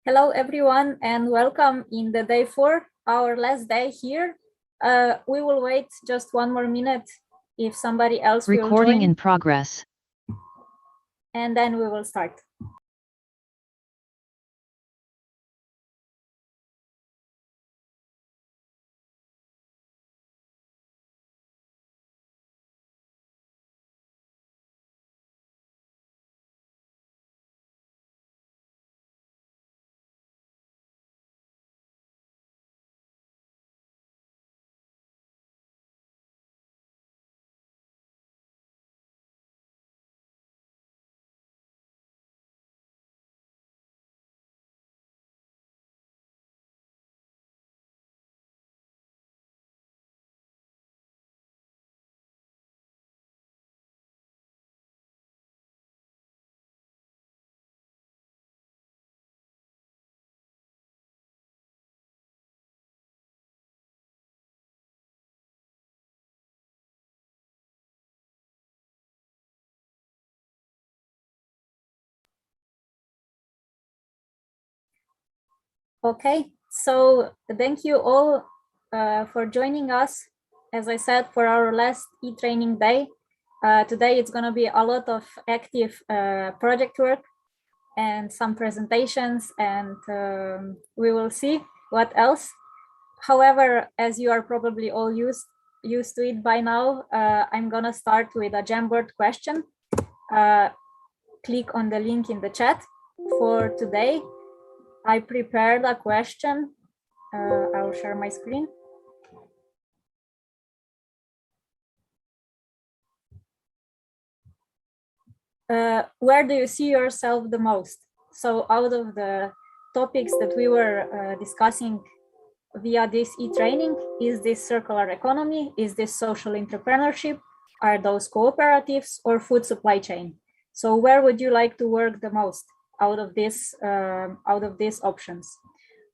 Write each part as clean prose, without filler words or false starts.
Hello, everyone, and welcome in the day 4, our last day here. We will wait just one more minute if somebody else will join. Recording in progress. And then we will start. Okay, so thank you all for joining us. As I said, for our last e-training day. Today it's going to be a lot of active project work and some presentations, and we will see what else. However, as you are probably all used to it by now, I'm going to start with a Jamboard question. Click on the link in the chat. For today, I prepared a question. I'll share my screen. Where do you see yourself the most? So out of the topics that we were discussing via this e-training, is this circular economy? Is this social entrepreneurship? Are those cooperatives or food supply chain? So where would you like to work the most out of these options?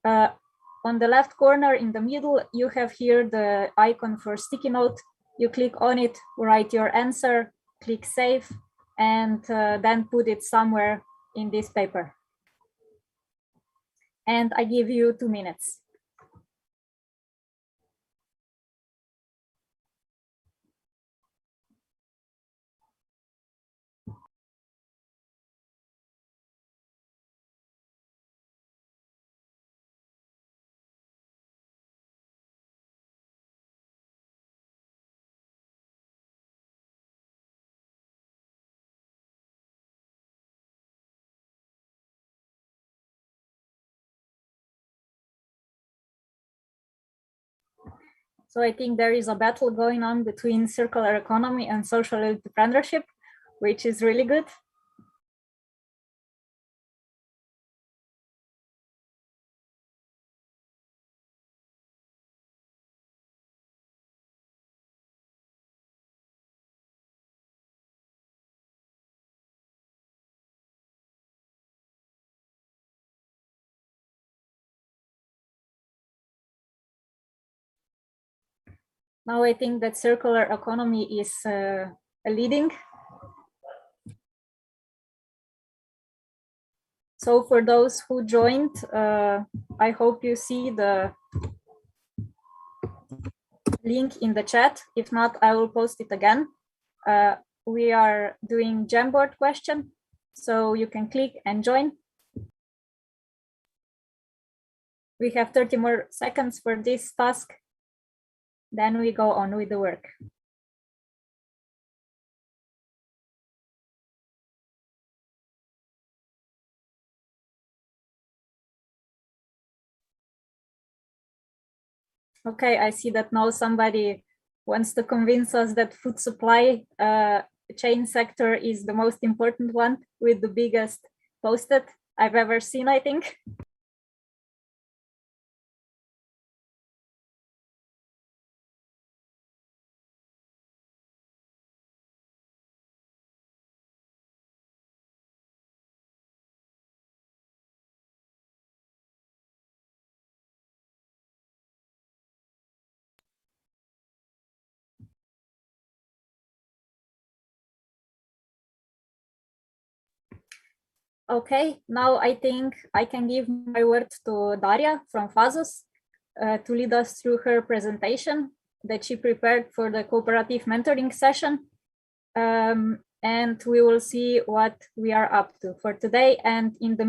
On the left corner in the middle, you have here the icon for sticky note. You click on it, write your answer, click save, and then put it somewhere in this paper. And I give you 2 minutes. So I think there is a battle going on between circular economy and social entrepreneurship, which is really good. Now I think that circular economy is leading. So for those who joined, I hope you see the link in the chat. If not, I will post it again. We are doing Jamboard question, so you can click and join. We have 30 more seconds for this task. Then we go on with the work. Okay, I see that now somebody wants to convince us that food supply chain sector is the most important one with the biggest posted I've ever seen, I think. Okay, now I think I can give my word to Daria from Fazus to lead us through her presentation that she prepared for the cooperative mentoring session. And we will see what we are up to for today. And in the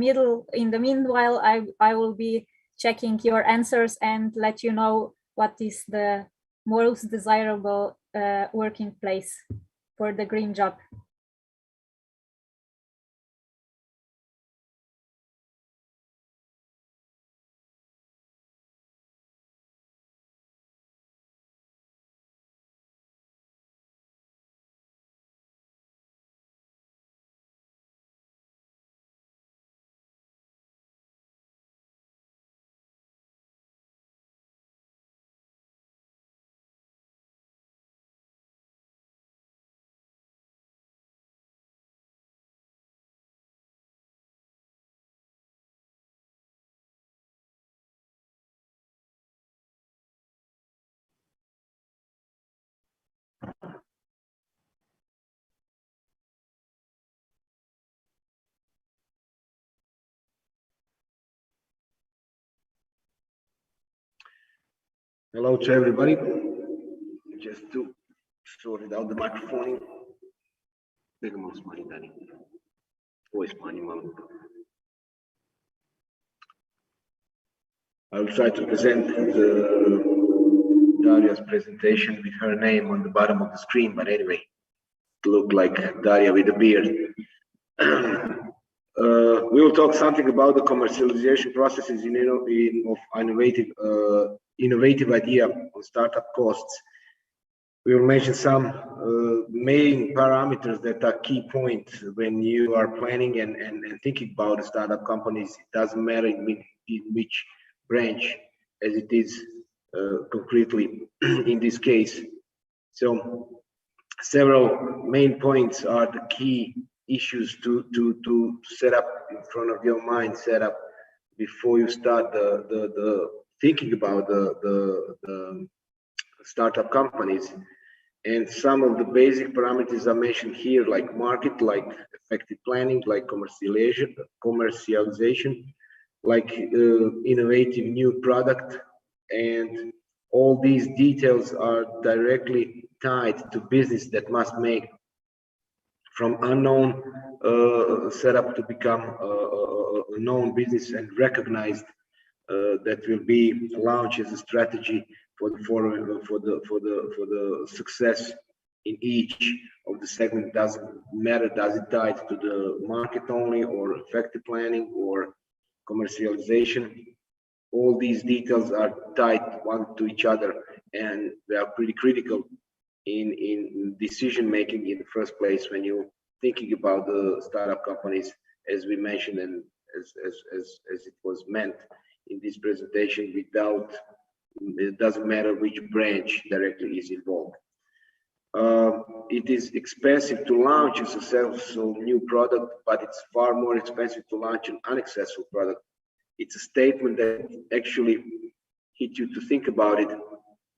meanwhile, I will be checking your answers and let you know what is the most desirable working place for the green job. Hello to everybody. Just to sort it out the microphone. Pega malo smanji, Dani. Ovo smanji malo. I will try to present Daria's presentation with her name on the bottom of the screen, but anyway, it looked like Daria with a beard. We will talk something about the commercialization processes of innovative idea on startup costs. We will mention some main parameters that are key points when you are planning and thinking about startup companies. It doesn't matter in which branch as it is concretely in this case. So several main points are the key issues to set up in front of your mind, set up before you start the thinking about the startup companies. And some of the basic parameters are mentioned here, like market, like effective planning, like commercialization, like innovative new product, and all these details are directly tied to business that must make from unknown setup to become a known business and recognized that will be launched as a strategy for the success in each of the segment. Doesn't matter, does it tie to the market only or effective planning or commercialization? All these details are tied one to each other, and they are pretty critical in decision making in the first place when you're thinking about the startup companies, as we mentioned and as it was meant in this presentation. Without, it doesn't matter which branch directly is involved. It is expensive to launch a successful new product, but it's far more expensive to launch an unsuccessful product. It's a statement that actually hit you to think about it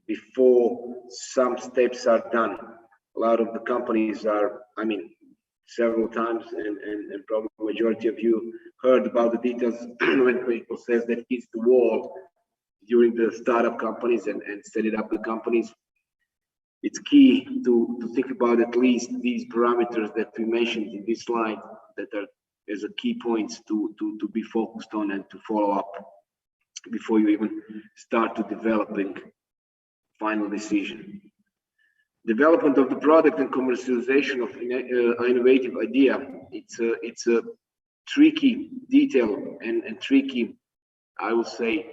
before some steps are done. A lot of the companies are, I mean, several times, and probably majority of you heard about the details when people says that hits the wall during the startup companies and setting up the companies. It's key to think about at least these parameters that we mentioned in this slide that are as a key points to be focused on and to follow up before you even start to developing final decision. Development of the product and commercialization of innovative idea. It's a tricky detail and tricky, I would say,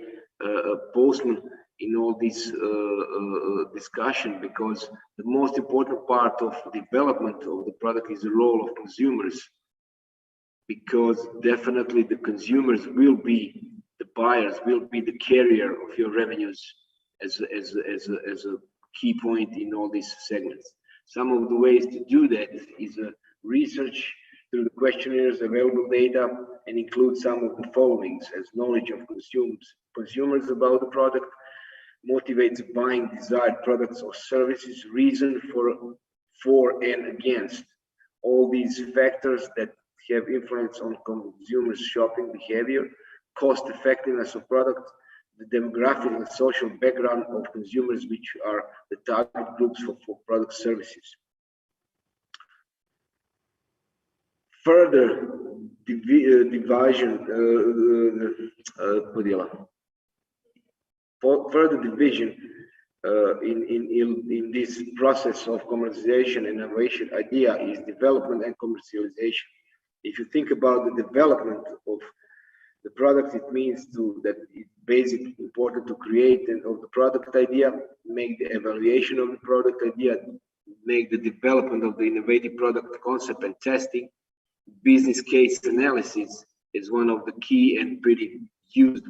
postman in all this discussion, because the most important part of development of the product is the role of consumers, because definitely the consumers will be the buyers, will be the carrier of your revenues as a key point in all these segments. Some of the ways to do that is research through the questionnaires, available data, and include some of the followings as knowledge of consumers about the product, motivates buying desired products or services, reason for and against. All these factors that have influence on consumers' shopping behavior, cost effectiveness of products, the demographic and social background of consumers, which are the target groups for product services. Further further division in this process of commercialization and innovation idea is development and commercialization. If you think about the development of the product, it means that it's basically important to create of the product idea, make the evaluation of the product idea, make the development of the innovative product concept and testing. Business case analysis is one of the key and pretty used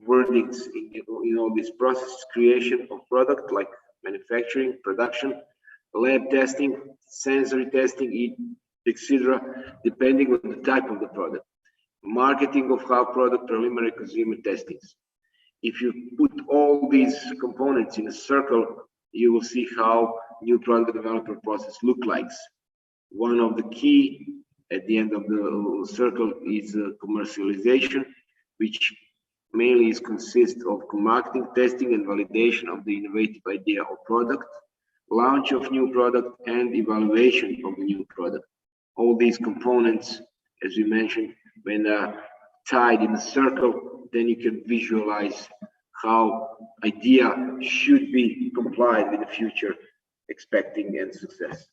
wordings in all these processes: creation of product like manufacturing, production, lab testing, sensory testing, etc., depending on the type of the product. Marketing of how product, preliminary consumer testings. If you put all these components in a circle, you will see how new product development process look like. One of the key at the end of the circle is commercialization, which mainly consists of marketing, testing, and validation of the innovative idea or product, launch of new product, and evaluation of the new product. All these components, as we mentioned, when tied in a circle, then you can visualize how idea should be complied with the future expecting and success.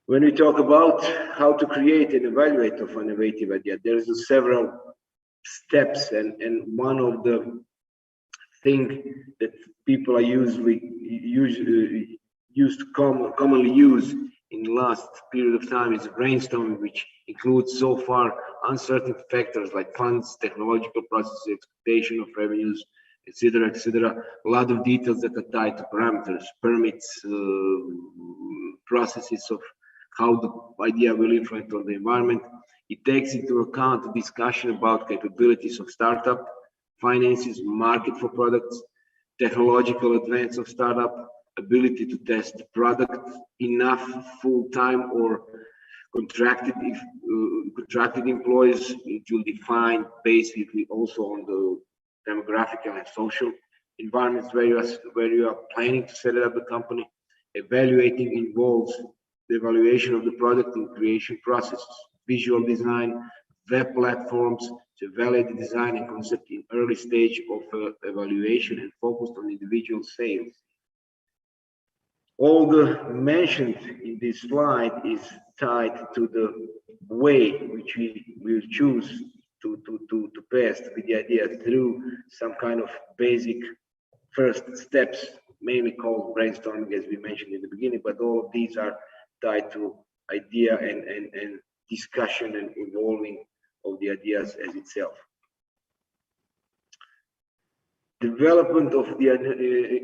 When we talk about how to create and evaluate of an innovative idea, there's several steps, and one of the things that people are commonly use in the last period of time is brainstorming, which includes so far uncertain factors like funds, technological processes, expectation of revenues, etc., etc. A lot of details that are tied to parameters, permits, processes of how the idea will influence on the environment. It takes into account a discussion about capabilities of startup, finances, market for products, technological advance of startup, ability to test the product, enough full-time or contracted employees. It will define basically also on the demographic and social environments where you are planning to set up the company. Evaluating involves the evaluation of the product and creation processes, visual design, web platforms to evaluate the design and concept in early stage of evaluation and focused on individual sales. All the mentioned in this slide is tied to the way which we will choose to pass with the idea through some kind of basic first steps, mainly called brainstorming, as we mentioned in the beginning, but all of these are tied to idea and discussion and evolving of the ideas as itself. Development of the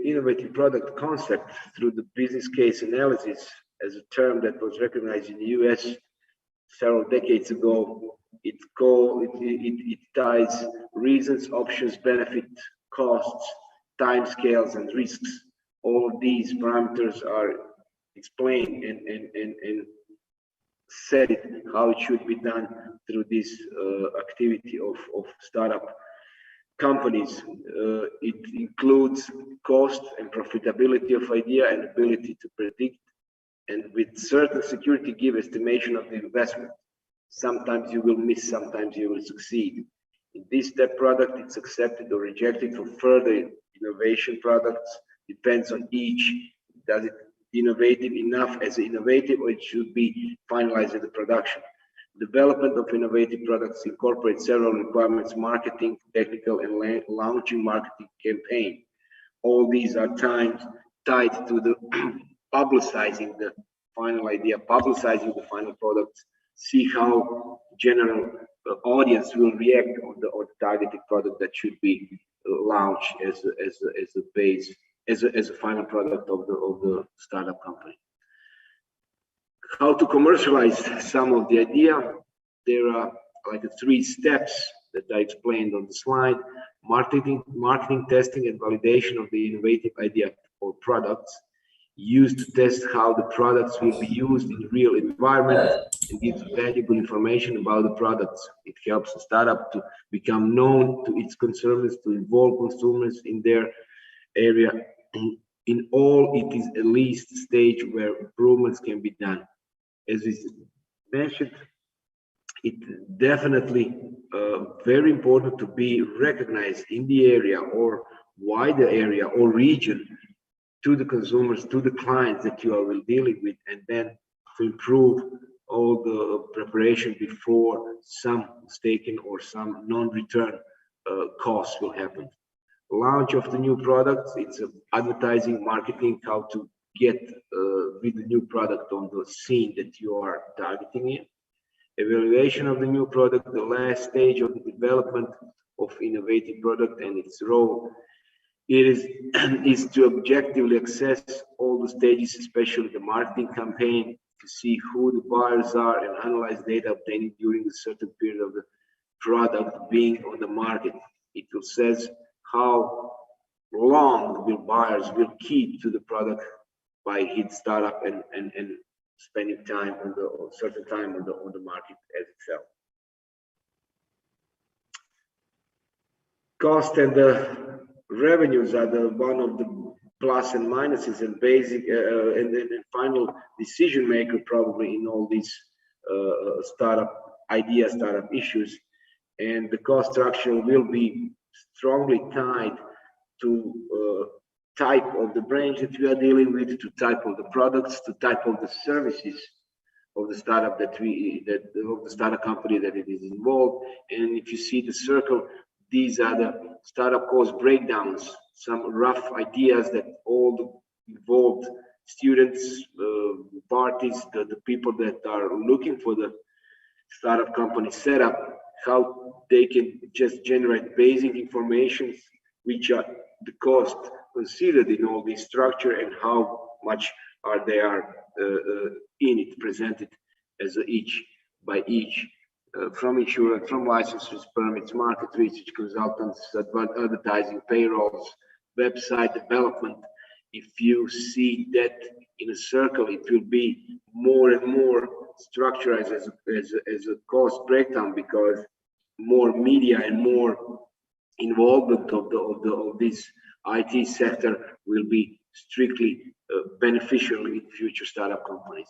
innovative product concept through the business case analysis as a term that was recognized in the US several decades ago. It ties reasons, options, benefit, costs, timescales, and risks. All of these parameters are explained and said how it should be done through this activity of startup companies. It includes cost and profitability of idea and ability to predict, and with certain security give estimation of the investment. Sometimes you will miss, sometimes you will succeed. In this step, product it's accepted or rejected for further innovation. Products depends on each. Does it innovative enough as innovative, or it should be finalized in the production? Development of innovative products incorporates several requirements: marketing, technical, and launching marketing campaign. All these are tied to the publicizing the final idea, publicizing the final product, see how general audience will react on the targeted product that should be launched as a base, as a final product of the startup company. How to commercialize some of the idea? There are like 3 steps that I explained on the slide: marketing, testing, and validation of the innovative idea or products. used to test how the products will be used in real environment, and gives valuable information about the products. It helps a startup to become known to its consumers, to involve consumers in their area. In all, it is at least a stage where improvements can be done. As we mentioned, it definitely very important to be recognized in the area or wider area or region to the consumers, to the clients that you are dealing with, and then to improve all the preparation before some mistaken or some non-return costs will happen. Launch of the new products, it's advertising, marketing, how to get with the new product on the scene that you are targeting in. Evaluation of the new product, the last stage of the development of innovative product and its role. It is to objectively assess all the stages, especially the marketing campaign, to see who the buyers are and analyze data obtained during a certain period of the product being on the market. It will says how long will buyers will keep to the product by hit startup and spending time on the certain time on the market as itself. Cost and the revenues are the one of the plus and minuses and basic and then final decision maker probably in all these startup ideas, startup issues. And the cost structure will be strongly tied to type of the branch that we are dealing with, to type of the products, to type of the services of the startup of the startup company that it is involved. And if you see the circle, these are the startup cost breakdowns, some rough ideas that all the involved students, parties, the people that are looking for the startup company setup, how they can just generate basic information, which are the cost considered in all this structure and how much are they are in it presented as each by each. From insurance, from licenses, permits, market research, consultants, advertising, payrolls, website development. If you see that in a circle, it will be more and more structured as a cost breakdown, because more media and more involvement of this IT sector will be strictly beneficial in future startup companies.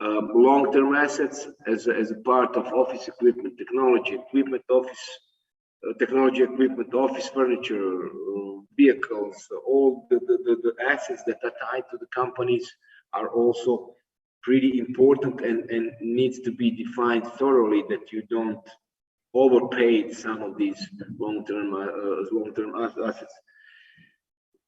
Long-term assets as a part of office equipment, technology equipment, office furniture, vehicles, all the assets that are tied to the companies are also pretty important and needs to be defined thoroughly, that you don't overpay some of these long-term assets.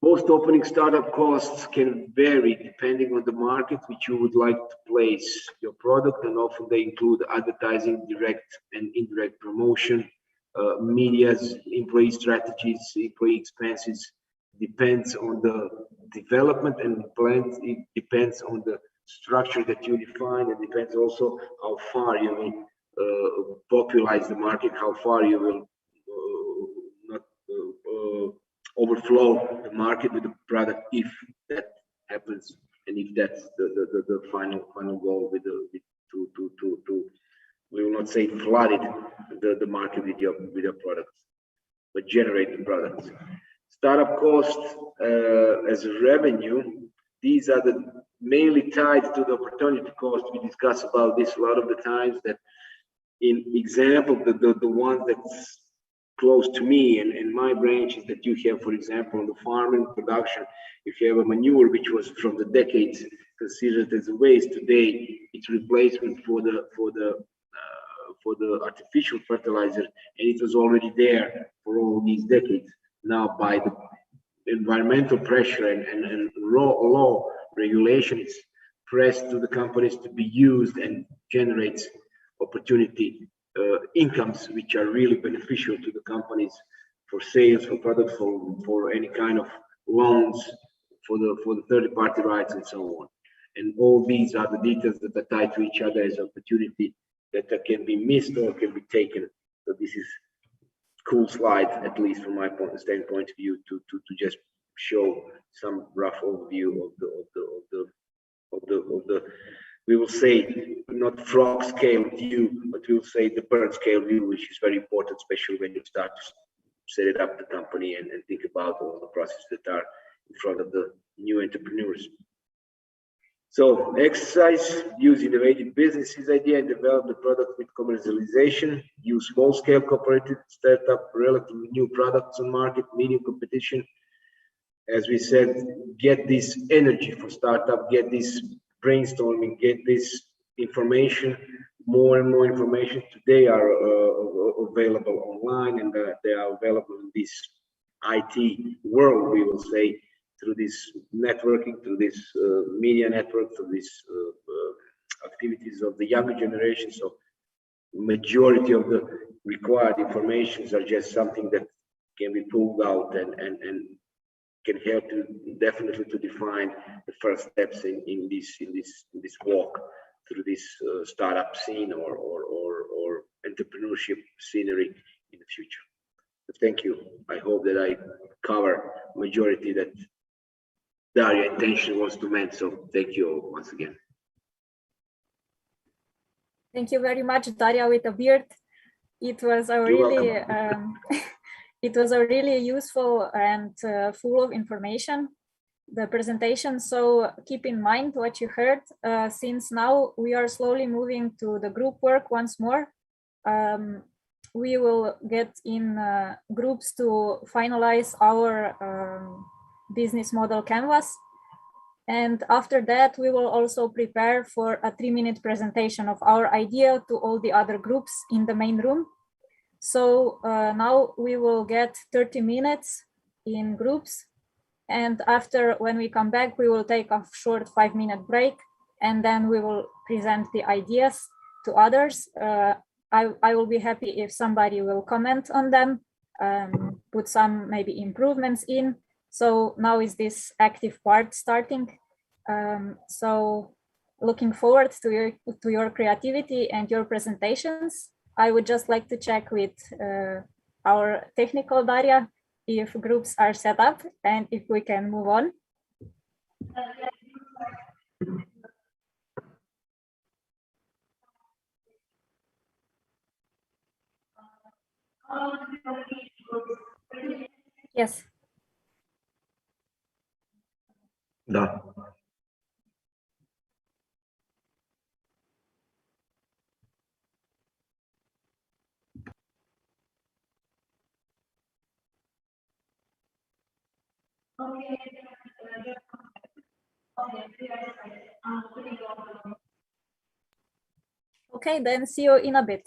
Post-opening startup costs can vary depending on the market which you would like to place your product, and often they include advertising, direct and indirect promotion, media's, employee strategies, employee expenses. Depends on the development and plans. It depends on the structure that you define, and depends also how far you will popularize the market, how far you will not overflow the market with the product, if that happens, and if that's the final goal with to we will not say flood it the market with your products, but generate the products. Startup costs as a revenue, these are the mainly tied to the opportunity cost. We discuss about this a lot of the times, that in example the one that's close to me and my branch is that you have, for example, on the farming production, you have a manure which was from the decades considered as a waste. Today, it's replacement for the artificial fertilizer, and it was already there for all these decades. Now, by the environmental pressure and law regulation, it's pressed to the companies to be used and generates opportunity incomes which are really beneficial to the companies for sales, for products, for any kind of loans, for the third-party rights and so on. And all these are the details that are tied to each other as opportunity that can be missed or can be taken. So this is cool slide, at least from my standpoint of view, to just show some rough overview of the we will say not frog scale view, but we will say the bird scale view, which is very important, especially when you start to set it up the company and think about all the processes that are in front of the new entrepreneurs. So exercise, use innovative businesses idea and develop the product with commercialization, use small scale cooperative startup, relatively new products on market, medium competition. As we said, get this energy for startup, get this brainstorming, get this information, more and more information today are available online, and they are available in this IT world, we will say, through this networking, through this media network, through these activities of the younger generation. So majority of the required informations are just something that can be pulled out and can help to definitely to define the first steps in this walk through this startup scene or entrepreneurship scenery in the future. But thank you. I hope that I cover majority that Daria intention was to make. So thank you all once again. Thank you very much, Daria with a beard. It was a really it was a really useful and full of information, the presentation. So keep in mind what you heard. Since now we are slowly moving to the group work once more. We will get in groups to finalize our business model canvas. And after that, we will also prepare for a 3-minute presentation of our idea to all the other groups in the main room. So now we will get 30 minutes in groups. And after, when we come back, we will take a short 5-minute break, and then we will present the ideas to others. I will be happy if somebody will comment on them, put some maybe improvements in. So now is this active part starting. So looking forward to your creativity and your presentations. I would just like to check with our technical Daria if groups are set up and if we can move on. Yes. Da. Okay, then see you in a bit.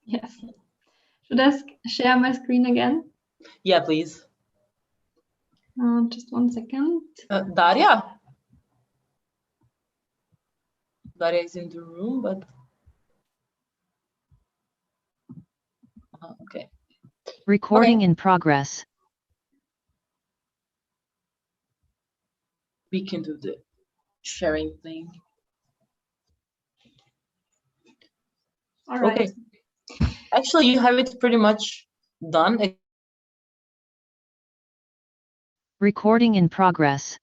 Yes. Should I share my screen again? Yeah, please. Just 1 second. Daria? Daria is in the room, but... okay. Recording in progress. We can do the sharing thing. All right. Okay. Actually, you have it pretty much done. Recording in progress.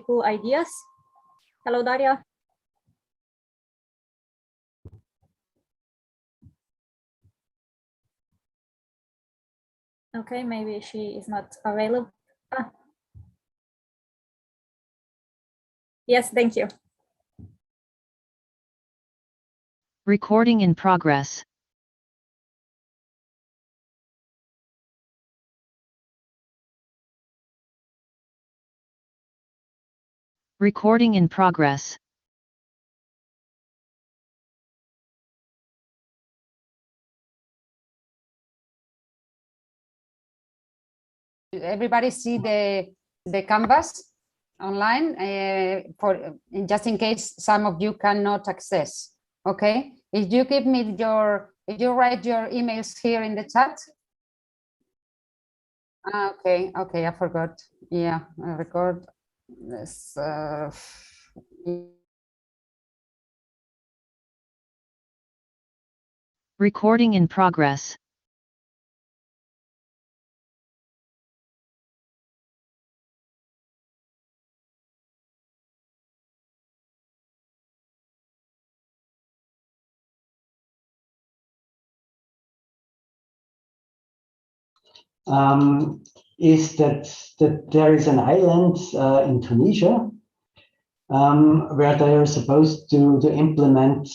Cool ideas. Hello, Daria. Okay, maybe she is not available. Ah. Yes, thank you. Recording in progress. Recording in progress. Everybody see the canvas online for just in case some of you cannot access. Okay, if you give me if you write your emails here in the chat. Okay, I forgot. Yeah, I record this. Recording in progress. Is that there is an island in Tunisia where they are supposed to implement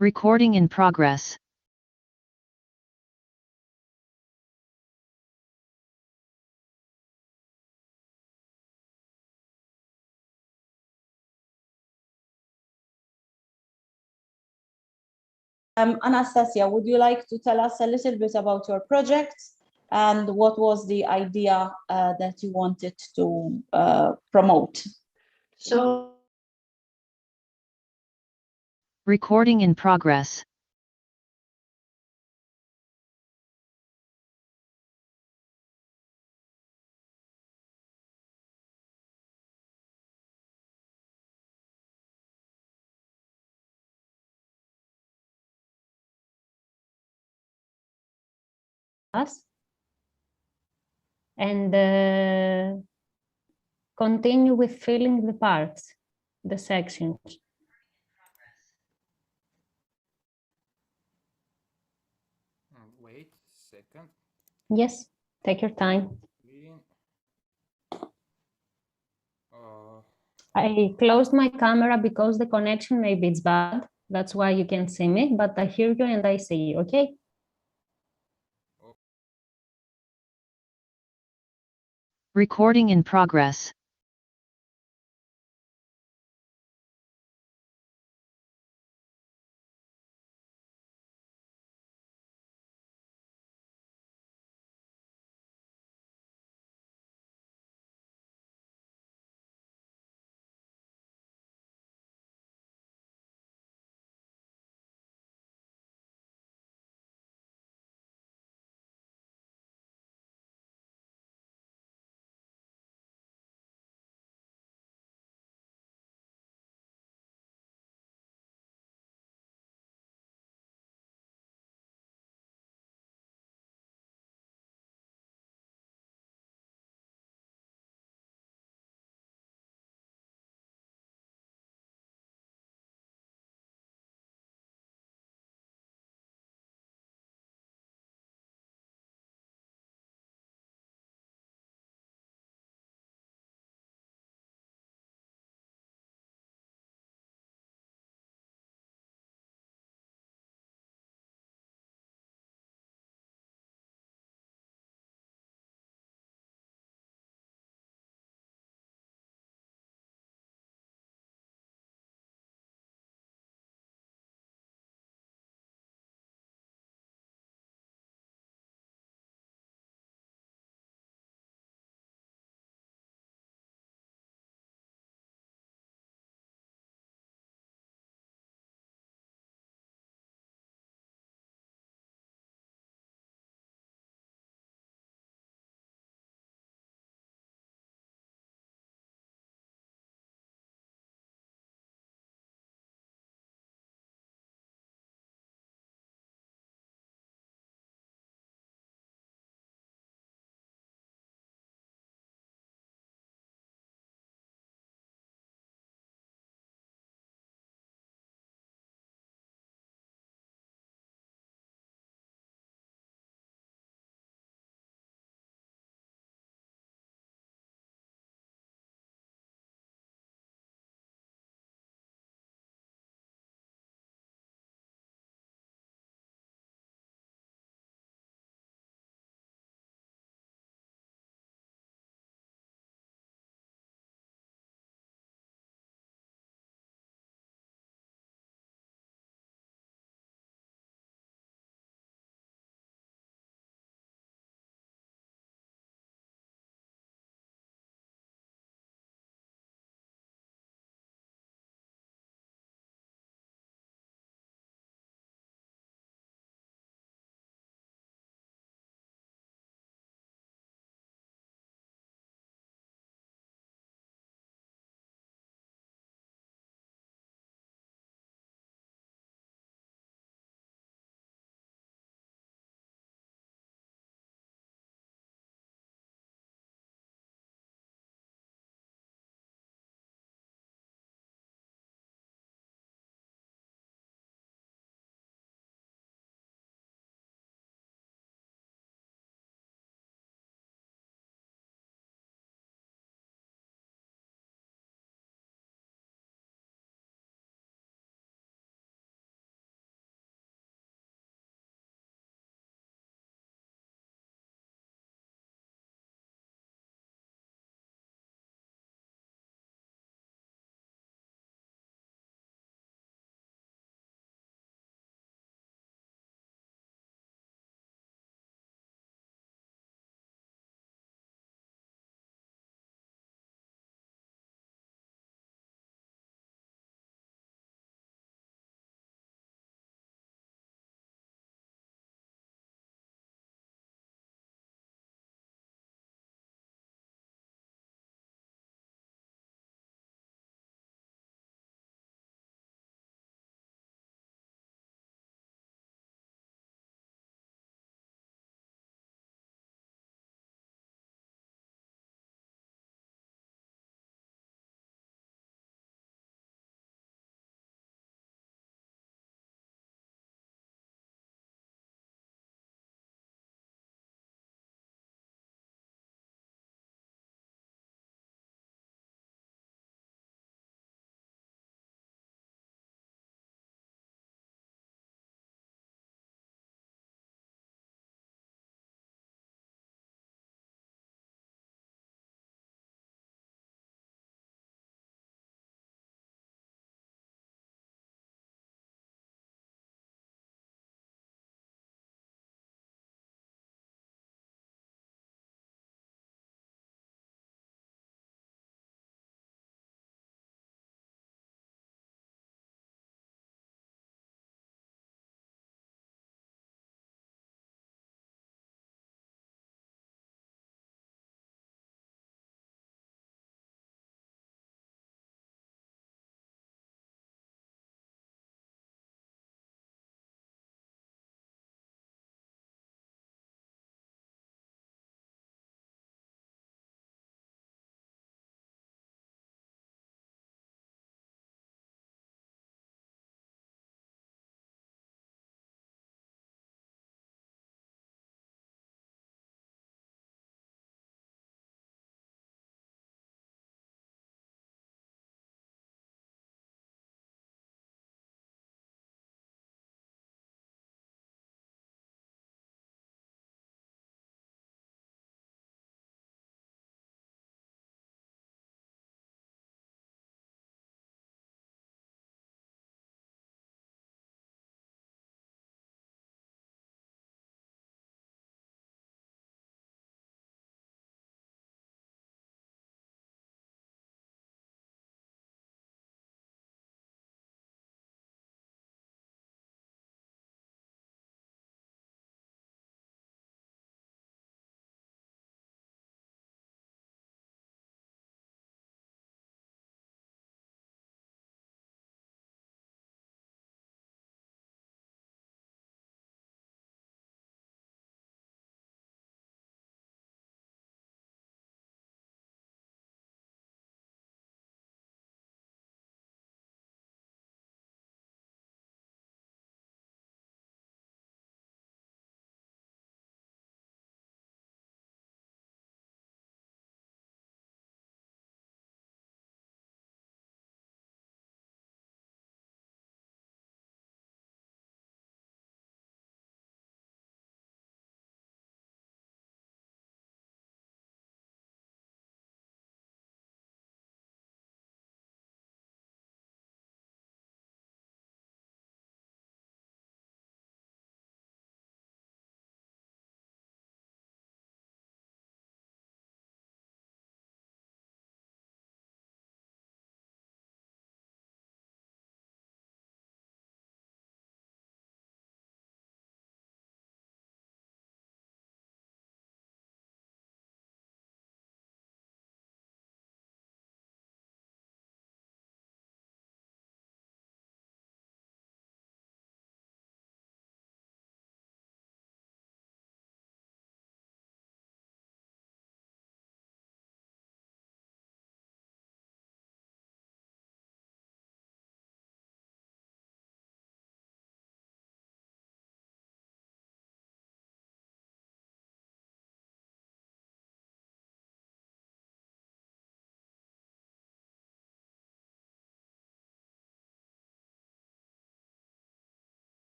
Recording in progress. Anastasia, would you like to tell us a little bit about your project and what was the idea that you wanted to promote? So Recording in progress. Us and continue with filling the parts, the sections. Wait a second. Yes, take your time. I closed my camera because the connection maybe it's bad. That's why you can't see me, but I hear you and I see you, okay? Recording in progress.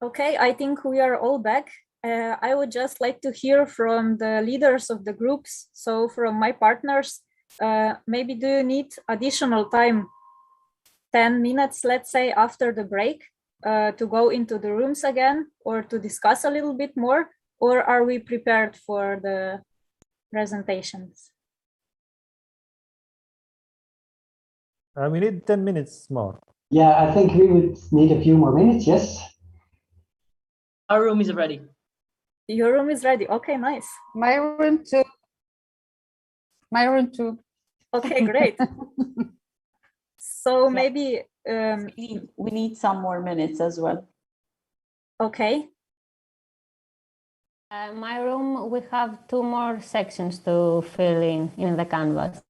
Okay, I think we are all back. I would just like to hear from the leaders of the groups. So from my partners, maybe do you need additional time, 10 minutes, let's say, after the break to go into the rooms again or to discuss a little bit more? Or are we prepared for the presentations? We need 10 minutes more. Yeah, I think we would need a few more minutes, yes. Our room is ready. Your room is ready. Okay, nice. My room too. My room too. Okay, great. So maybe We need some more minutes as well. okay. My room, we have 2 more sections to fill in the canvas.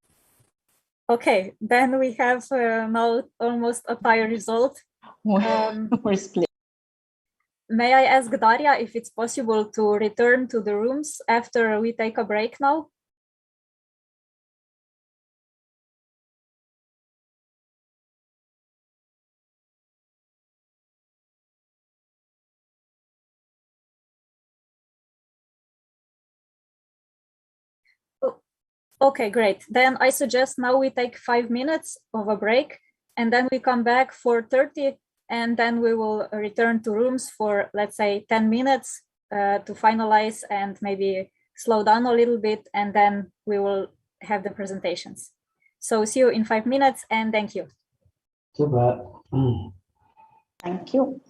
Okay, then we have now almost a tie result. We're split. May I ask Daria if it's possible to return to the rooms after we take a break now? Okay, great. Then I suggest now we take 5 minutes of a break and then we come back for 30 and then we will return to rooms for, let's say, 10 minutes to finalize and maybe slow down a little bit, and then we will have the presentations. So see you in 5 minutes and thank you. Super. Thank you.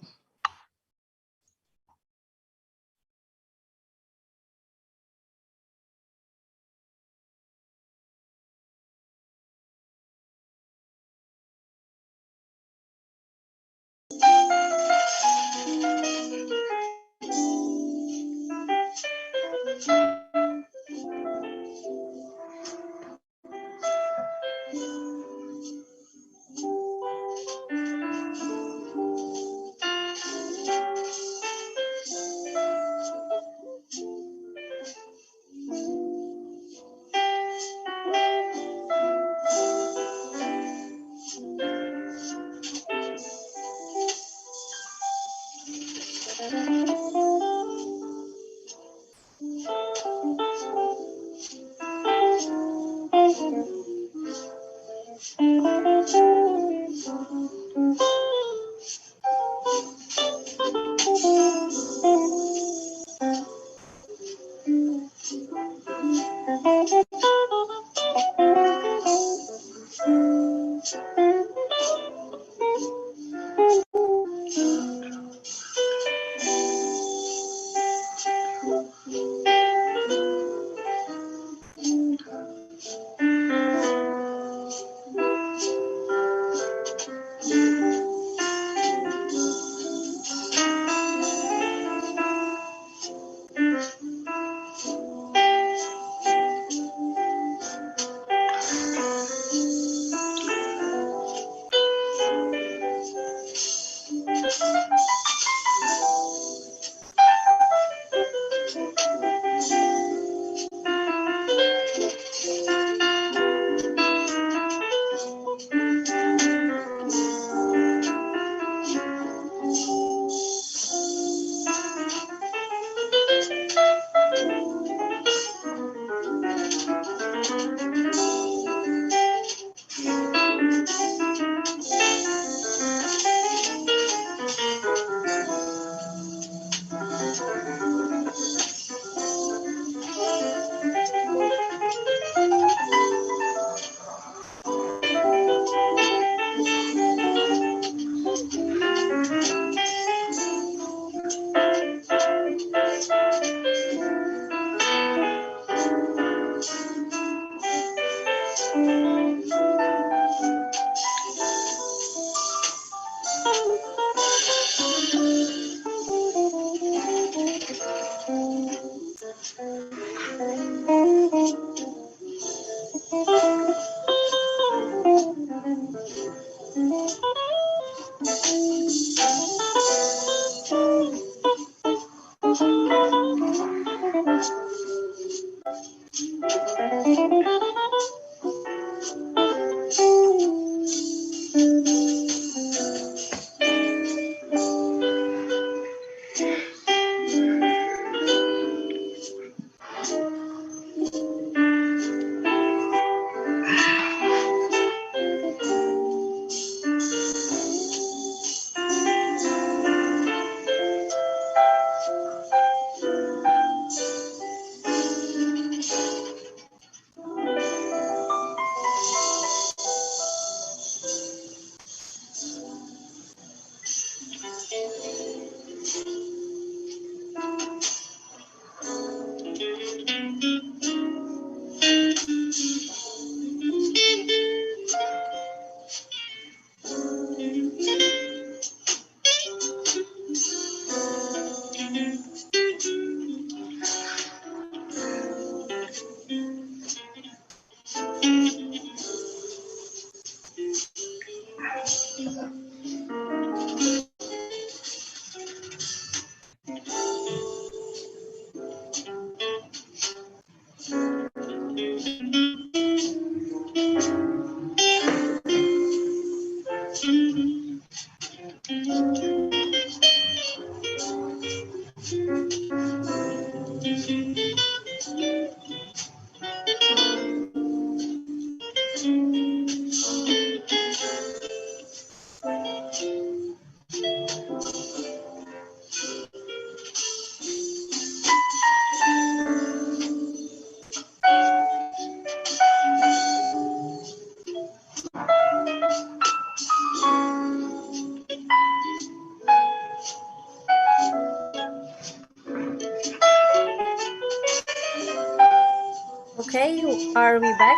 Okay, are we back?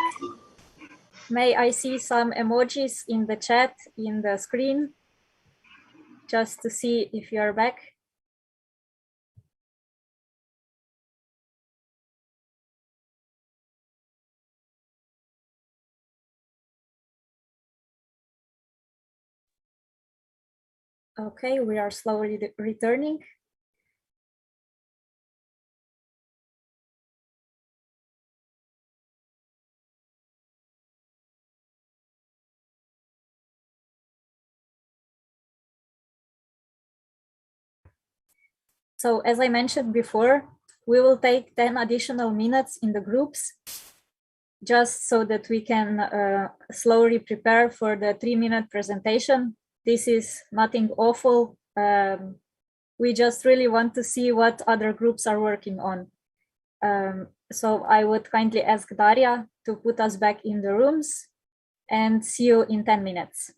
May I see some emojis in the chat, in the screen, just to see if you are back? Okay, we are slowly returning. So as I mentioned before, we will take 10 additional minutes in the groups, just so that we can slowly prepare for the 3-minute presentation. This is nothing awful. We just really want to see what other groups are working on. So I would kindly ask Daria to put us back in the rooms, and see you in 10 minutes.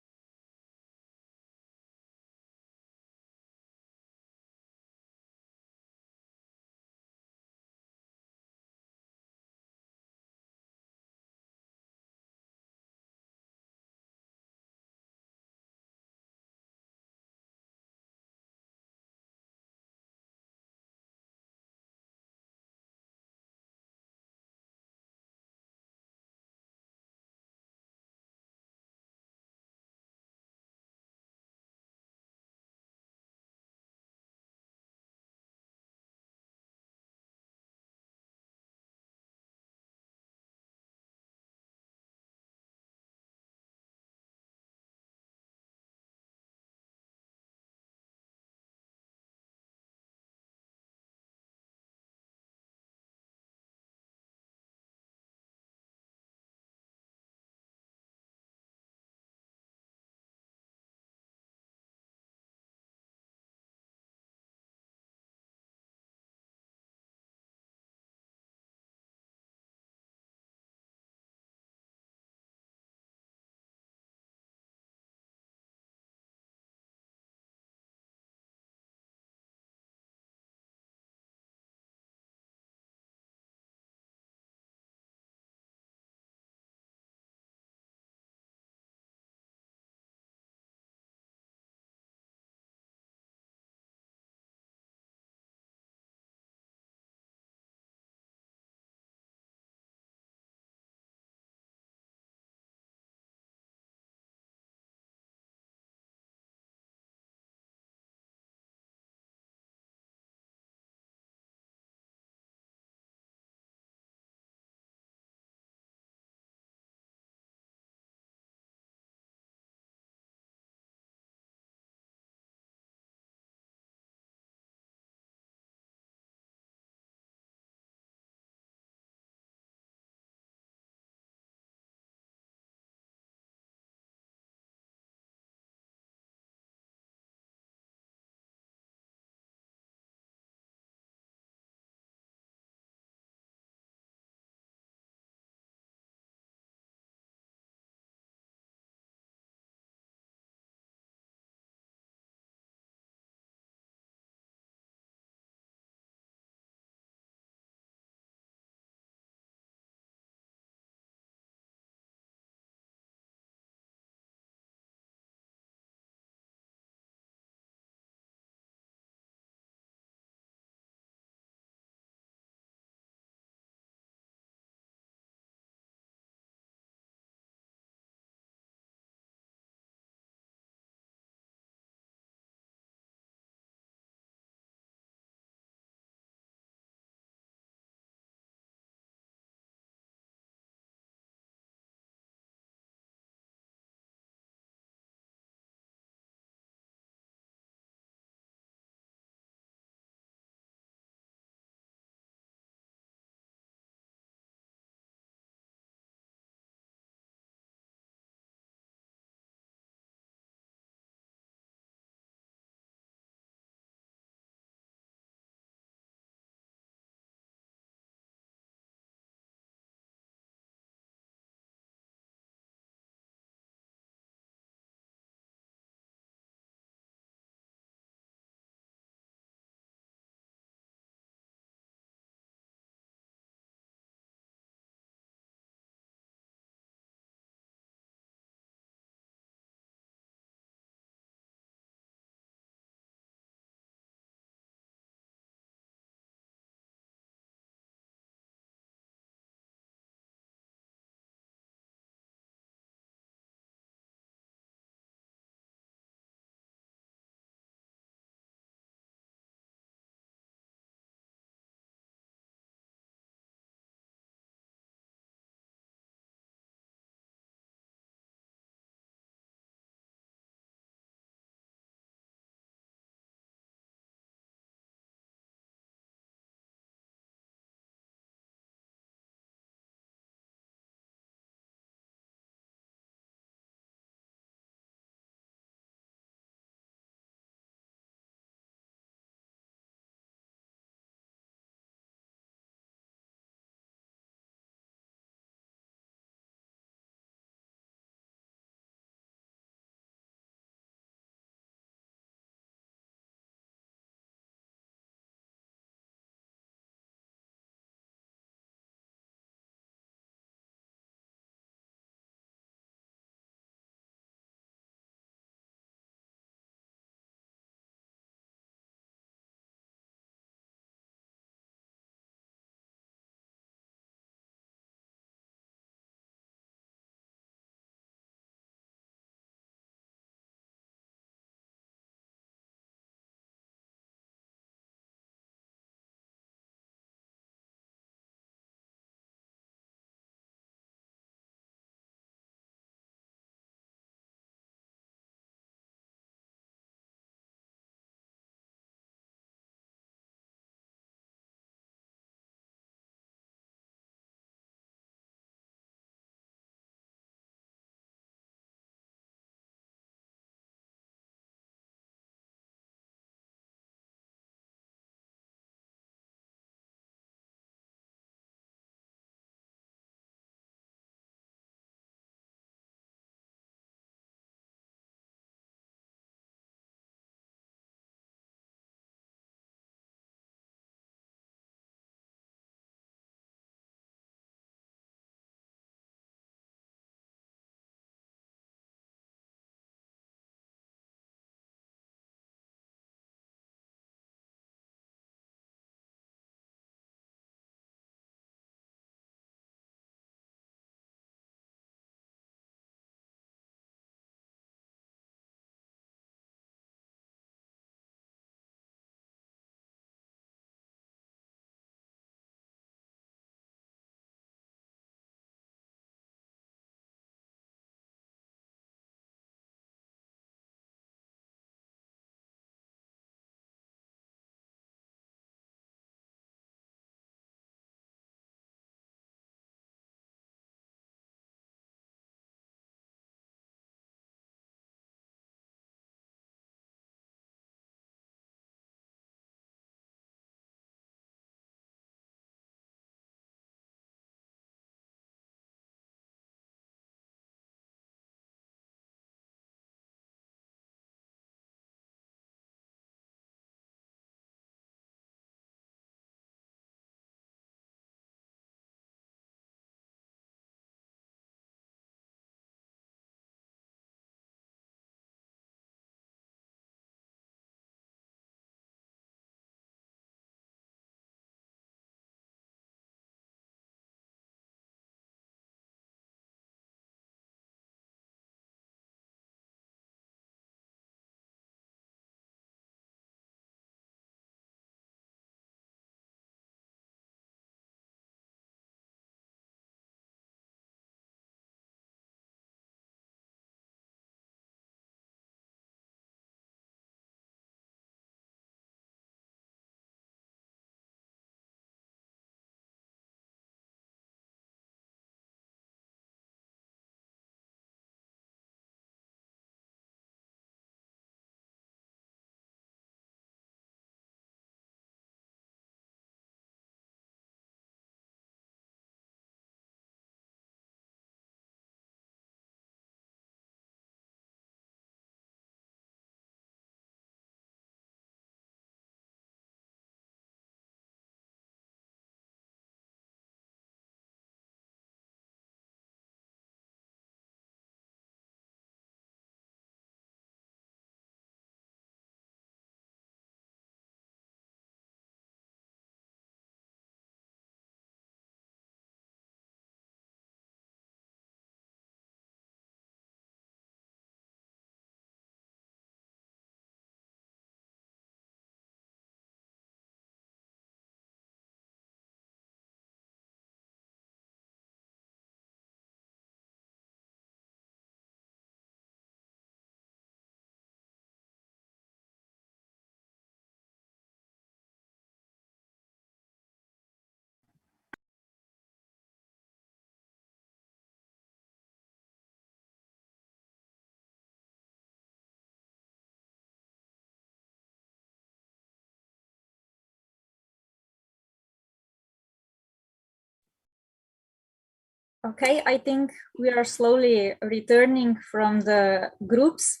Okay, I think we are slowly returning from the groups.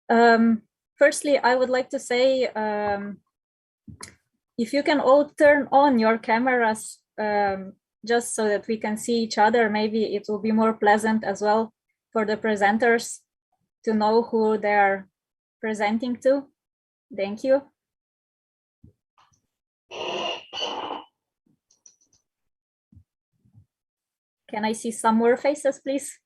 Firstly, I would like to say, if you can all turn on your cameras, just so that we can see each other, maybe it will be more pleasant as well for the presenters to know who they are presenting to. Thank you. Can I see some more faces, please?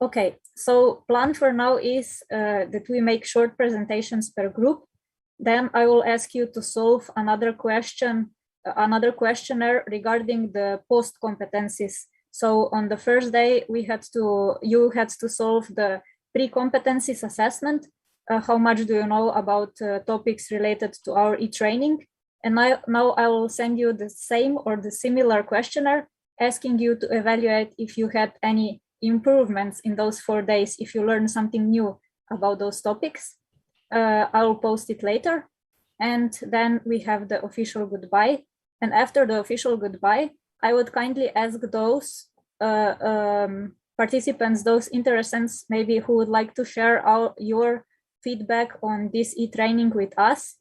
Okay, so plan for now is that we make short presentations per group. Then I will ask you to solve another question, another questionnaire regarding the post competencies. So on the first day, you had to solve the pre-competencies assessment. How much do you know about topics related to our e-training? And now I will send you the same or the similar questionnaire, asking you to evaluate if you had any improvements in those 4 days, if you learned something new about those topics. I will post it later. And then we have the official goodbye. And after the official goodbye, I would kindly ask those participants, those interessents, maybe who would like to share your feedback on this e-training with us,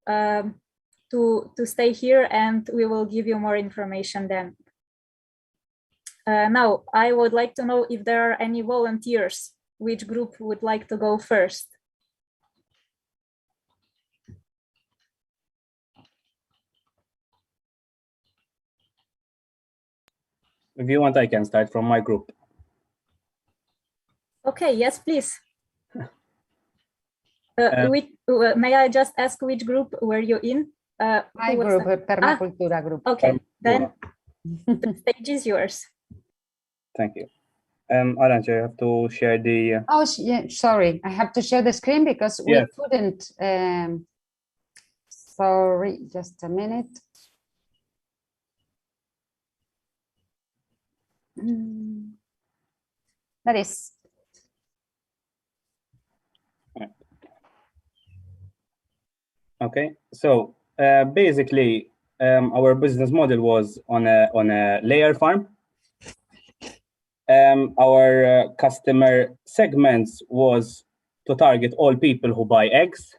to stay here, and we will give you more information then. Now, I would like to know if there are any volunteers. Which group would like to go first? If you want, I can start from my group. Okay, yes, please. May I just ask which group were you in? My group, Permacultura group. Okay, then the stage is yours. Thank you. Arantxa, you have to share the... Oh, yeah, sorry. I have to share the screen because we Yes. couldn't. Sorry, just a minute. That is. Okay, so basically, our business model was on a layer farm. Our customer segments was to target all people who buy eggs,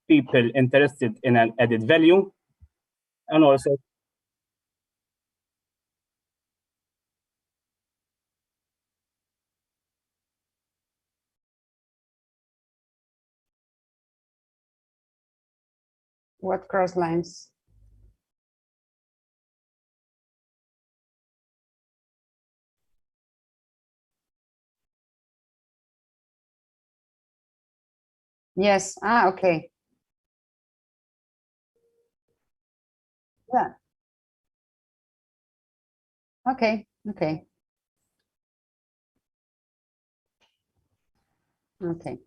people interested in an added value, and also What cross lines? Yes. Ah, okay. Yeah. Okay. Okay. Okay.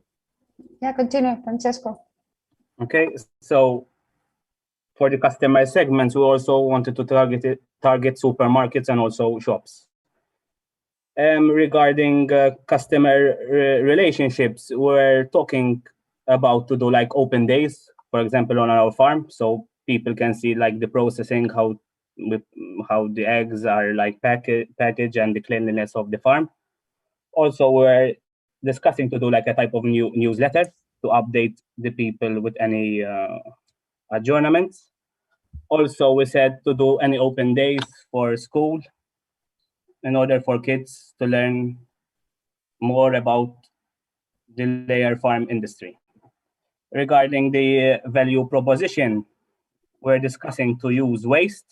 Yeah, continue, Francesco. okay, so for the customer segments, we also wanted to target supermarkets and also shops. Regarding customer relationships, we're talking about to do like open days, for example, on our farm, so people can see like the processing, how the eggs are like packaged and the cleanliness of the farm. Also, we're discussing to do like a type of new newsletter to update the people with any adjournments. Also, we said to do any open days for school in order for kids to learn more about the layer farm industry. Regarding the value proposition, we're discussing to use waste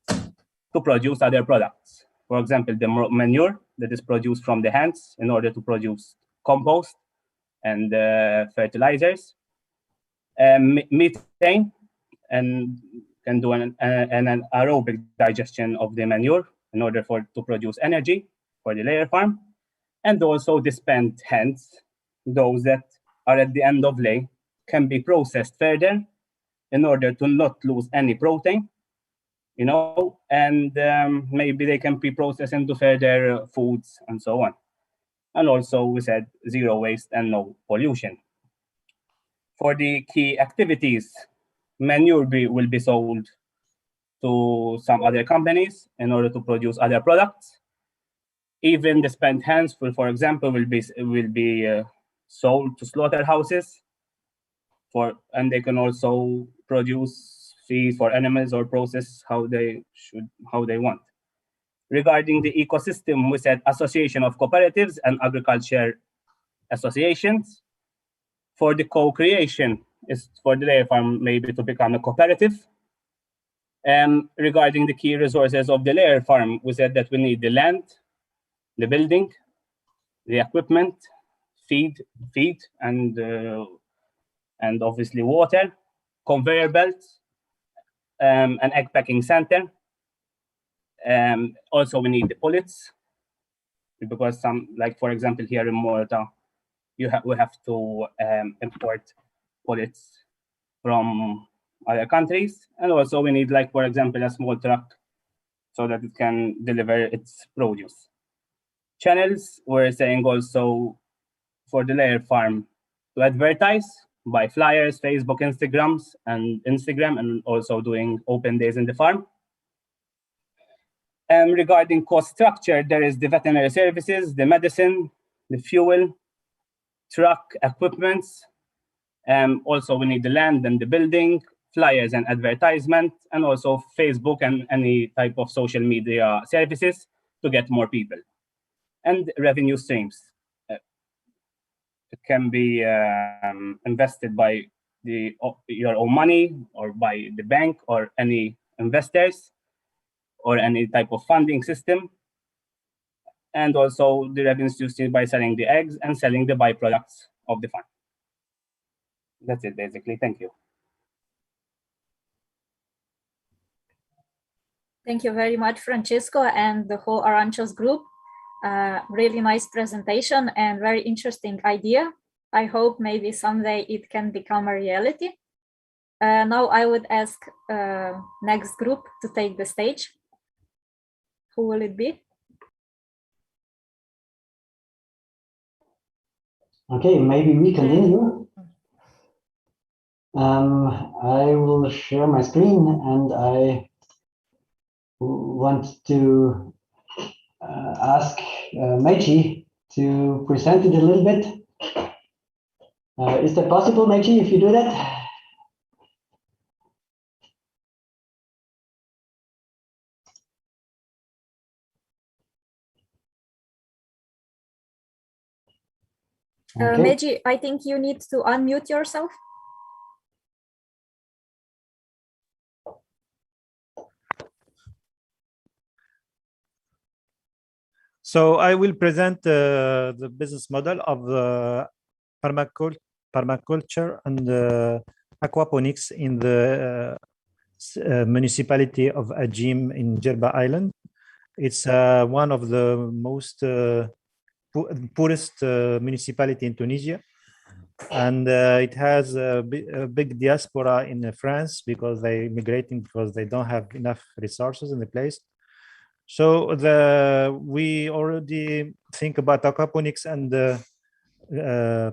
to produce other products. For example, the manure that is produced from the hands in order to produce compost and fertilizers, methane, and can do an aerobic digestion of the manure in order to produce energy for the layer farm, and also the spent hands, those that are at the end of lay, can be processed further in order to not lose any protein, you know, and maybe they can be processed into further foods and so on. And also we said zero waste and no pollution. For the key activities, manure will be sold to some other companies in order to produce other products. Even the spent hens, for example, will be sold to slaughterhouses, and they can also produce feed for animals or process how they want. Regarding the ecosystem, we said association of cooperatives and agriculture associations. For the co-creation, is for the layer farm maybe to become a cooperative. Regarding the key resources of the layer farm, we said that we need the land, the building, the equipment, feed, and obviously water, conveyor belts, an egg packing center. Also, we need the pullets, because like for example here in Malta, we have to import pullets from other countries, and also we need, like for example, a small truck so that it can deliver its produce. Channels, we're saying also for the layer farm to advertise by flyers, Facebook, Instagram, and also doing open days in the farm. Regarding cost structure, there is the veterinary services, the medicine, the fuel, truck, equipments. Also, we need the land and the building, flyers and advertisement, and also Facebook and any type of social media services to get more people. And revenue streams. It can be invested by your own money, or by the bank, or any investors, or any type of funding system. And also the revenue streams by selling the eggs and selling the byproducts of the farm. That's it, basically. Thank you. Thank you very much, Francisco, and the whole Aranchos group. Really nice presentation and very interesting idea. I hope maybe someday it can become a reality. Now I would ask next group to take the stage. Who will it be? Okay, maybe we continue. I will share my screen, and I want to ask Meiji to present it a little bit. Is that possible, Meiji, if you do that? Okay. Meiji, I think you need to unmute yourself. So I will present the business model of permaculture and aquaponics in the municipality of Ajim in Jerba Island. It's one of the most poorest municipality in Tunisia, and it has a big diaspora in France because they immigrating because they don't have enough resources in the place. So we already think about aquaponics and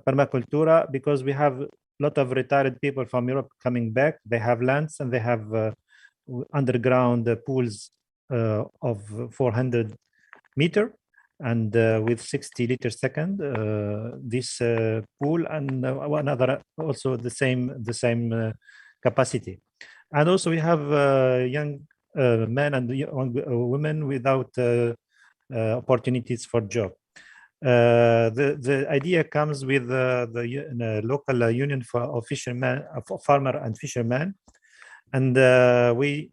permacultura because we have a lot of retired people from Europe coming back. They have lands and they have underground pools of 400 meters and with 60 liters second. This pool and one other also the same capacity. And also we have young men and young women without opportunities for job. The idea comes with the local union for fishermen, farmer and fishermen, and we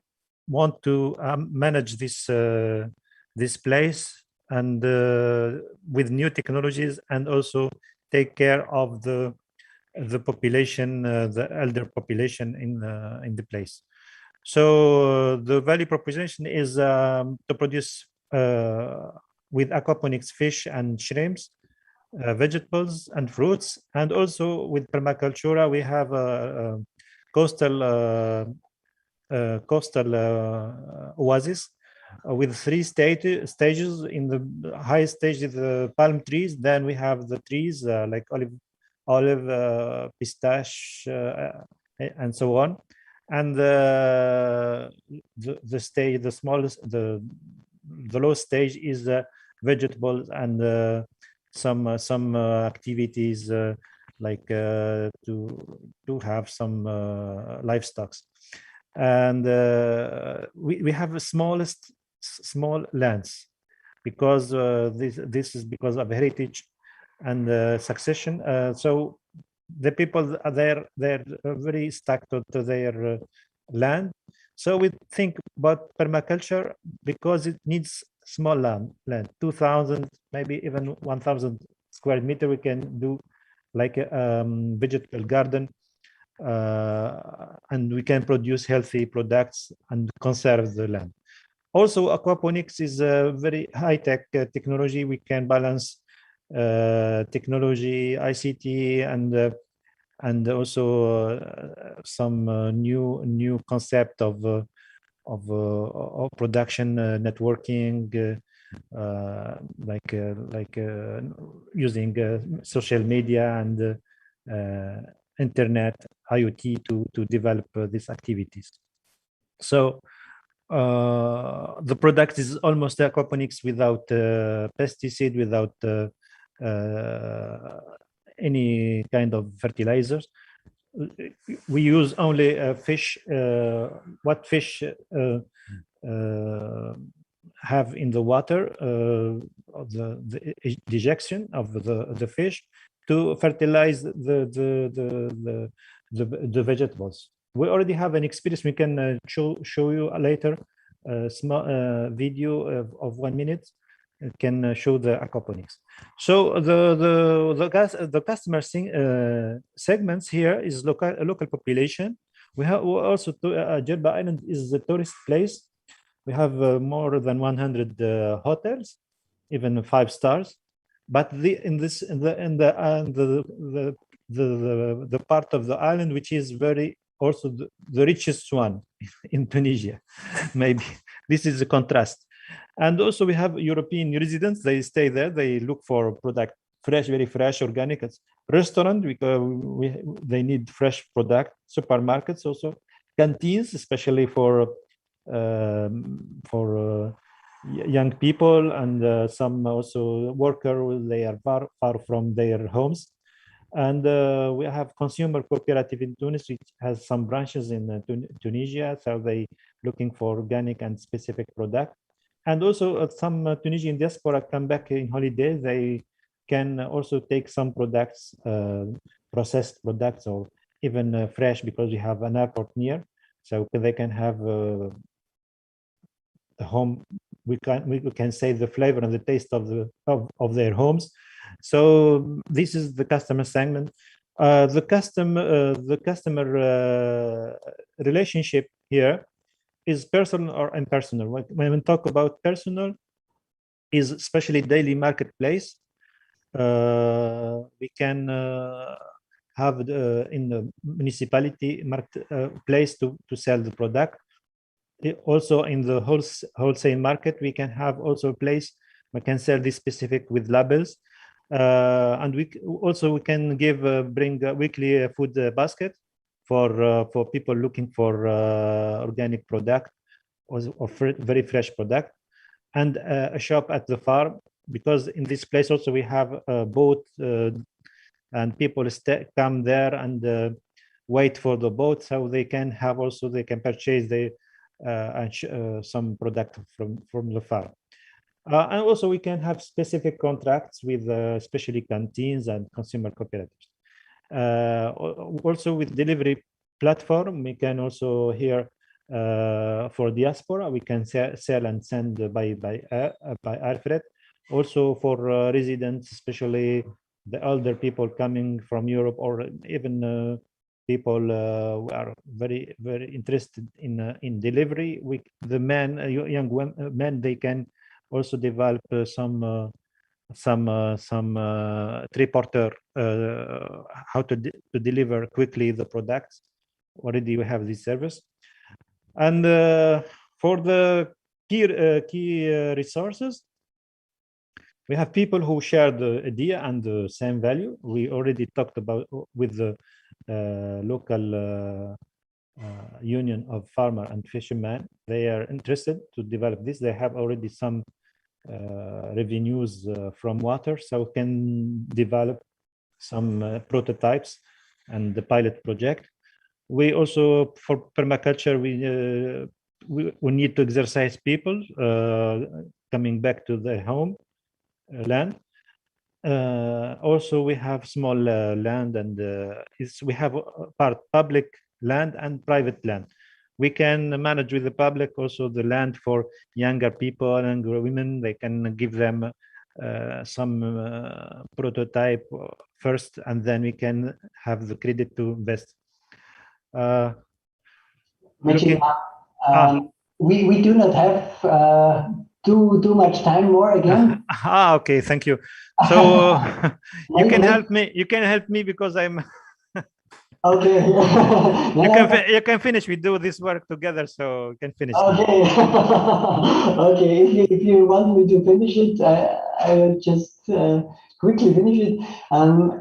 want to manage this place and with new technologies, and also take care of the population, the elder population in the place. So the value proposition is to produce with aquaponics fish and shrimps, vegetables and fruits, and also with permacultura we have coastal oasis with 3 stages. In the highest stage is the palm trees, then we have the trees like olive olive, pistache, and so on. And the stage, the smallest, the low stage is vegetables and some activities like to have some livestock. And we have the small lands because this is because of heritage and succession. So the people are there, they're very stuck to their land. So we think about permaculture because it needs small land, 2,000, maybe even 1,000 square meter. We can do like a vegetable garden, and we can produce healthy products and conserve the land. Also, aquaponics is a very high-tech technology. We can balance technology, ICT, and also some new concept of production networking, like using social media and internet, IoT to develop these activities. So the product is almost aquaponics without pesticide, without any kind of fertilizers. We use only fish, what fish have in the water, of the dejection of the fish to fertilize the vegetables. We already have an experience. We can show you later a small video of 1 minute. It can show the aquaponics. So the customer segments here is local population. We have also Jerba Island is the tourist place. We have more than 100 hotels, even 5 stars. But the part of the island which is very also the richest one in Tunisia, maybe this is a contrast. And also we have European residents. They stay there. They look for product fresh, very fresh, organic. Restaurant because they need fresh product. Supermarkets also, canteens, especially for young people and some also workers. They are far from their homes. And we have consumer cooperative in Tunis, which has some branches in Tunisia. So they looking for organic and specific product. And also some Tunisian diaspora come back in holiday. They can also take some products, processed products, or even fresh, because we have an airport near. So they can have a home. We can say the flavor and the taste of their homes. So this is the customer segment. The customer relationship here is personal or impersonal. When we talk about personal, is especially daily marketplace. We can have in the municipality place to sell the product. Also in the wholesale market, we can have also a place we can sell this specific with labels. And we can bring a weekly food basket for people looking for organic product or very fresh product, and a shop at the farm, because in this place also we have a boat and people come there and wait for the boat, so they can purchase some product from the farm. And also we can have specific contracts with especially canteens and consumer cooperatives. Also with delivery platform, we can also here for diaspora, we can sell and send by air freight. Also for residents, especially the elder people coming from Europe, or even people who are very, very interested in delivery. The young men, they can also develop some triporter, how to deliver quickly the products. Already we have this service. And for the key resources, We have people who share the idea and the same value. We already talked about with the local union of farmer and fishermen. They are interested to develop this. They have already some revenues from water, so can develop some prototypes and the pilot project. We also, for permaculture, we need to exercise people coming back to their home land. Also, we have small land, and we have part public land and private land. We can manage with the public also the land for younger people and women. They can give them some prototype first, and then we can have the credit to invest. We do not have too much time more again. Okay, thank you. So you can help me. You can help me because I'm. Okay. You can finish. We do this work together, so you can finish. Okay. Okay. If you want me to finish it, I will just quickly finish it.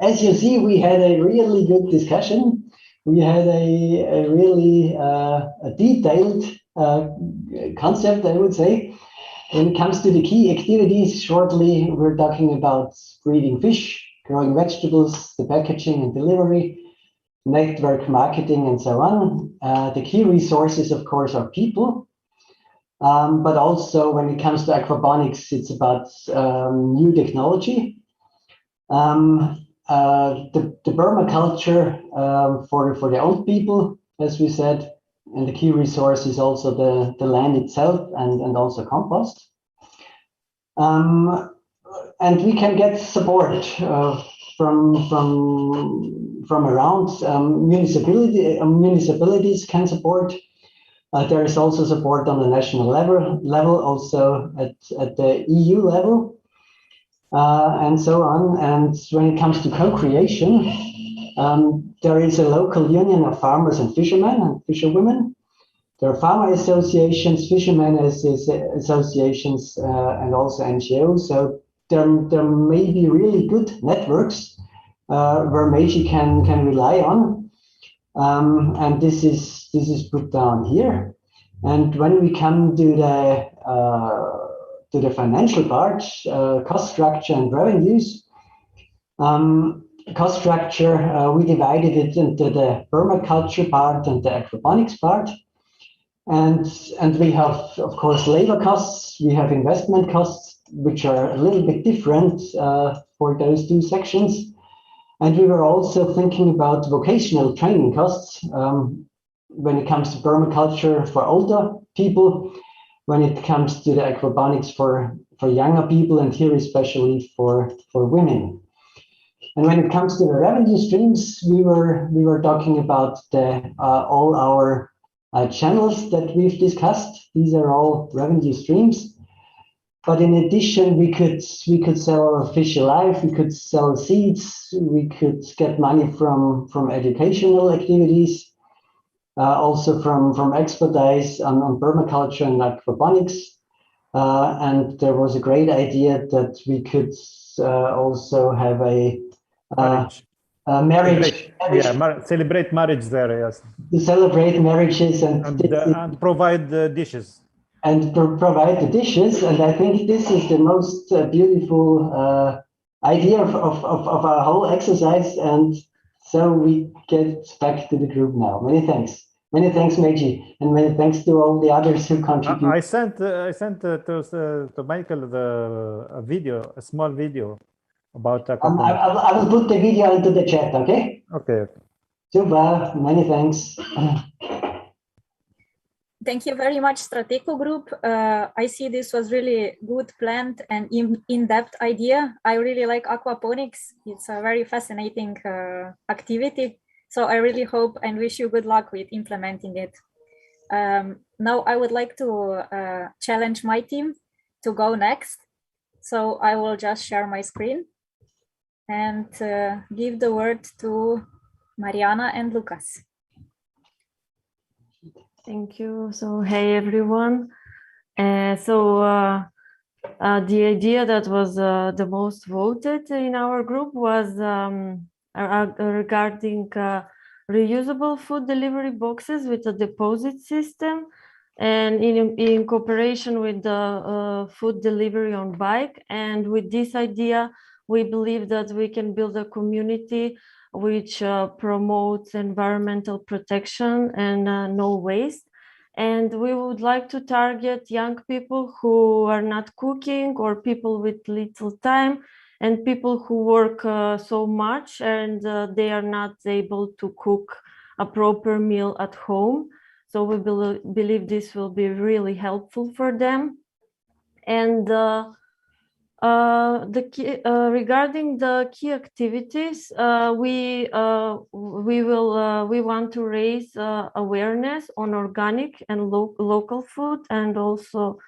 As you see, we had a really good discussion. We had a really detailed concept, I would say. When it comes to the key activities, shortly, we're talking about breeding fish, growing vegetables, the packaging and delivery, network marketing, and so on. The key resources, of course, are people. But also when it comes to aquaponics, it's about new technology. The permaculture for the old people, as we said, and the key resource is also the land itself and also compost. And we can get support from around. Municipalities can support. There is also support on the national level, also at the EU level, and so on. And when it comes to co-creation, there is a local union of farmers and fishermen and fisherwomen. There are farmer associations, fishermen associations, and also NGOs. So there may be really good networks where Meiji can rely on, and this is put down here. And when we come to the financial part, cost structure and revenues. Cost structure, we divided it into the permaculture part and the aquaponics part. And we have, of course, labor costs. We have investment costs, which are a little bit different for those two sections. And we were also thinking about vocational training costs when it comes to permaculture for older people, when it comes to the aquaponics for younger people, and here especially for women. And when it comes to the revenue streams, we were talking about all our channels that we've discussed. These are all revenue streams. But in addition, we could sell our fish alive, we could sell seeds, we could get money from educational activities, also from expertise on permaculture and aquaponics. And there was a great idea that we could also have a marriage. Celebrate marriage there, yes. To celebrate marriages and provide the dishes. And provide the dishes, and I think this is the most beautiful idea of our whole exercise. And so we get back to the group now. Many thanks, Meiji, and many thanks to all the others who contribute. I sent to Michael a video, a small video about. I will put the video into the chat. Okay. Okay. Super. Many thanks. Thank you very much, Strateco Group. I see this was really good planned and in-depth idea. I really like aquaponics. It's a very fascinating activity. So I really hope and wish you good luck with implementing it. Now I would like to challenge my team to go next. So I will just share my screen and give the word to Mariana and Lucas. Thank you. So, hey, everyone. The idea that was the most voted in our group was regarding reusable food delivery boxes with a deposit system, and in cooperation with the food delivery on bike. And with this idea, we believe that we can build a community which promotes environmental protection and no waste. And we would like to target young people who are not cooking, or people with little time, and people who work so much and they are not able to cook a proper meal at home. So we believe this will be really helpful for them. And regarding the key activities, we want to raise awareness on organic and local food, and also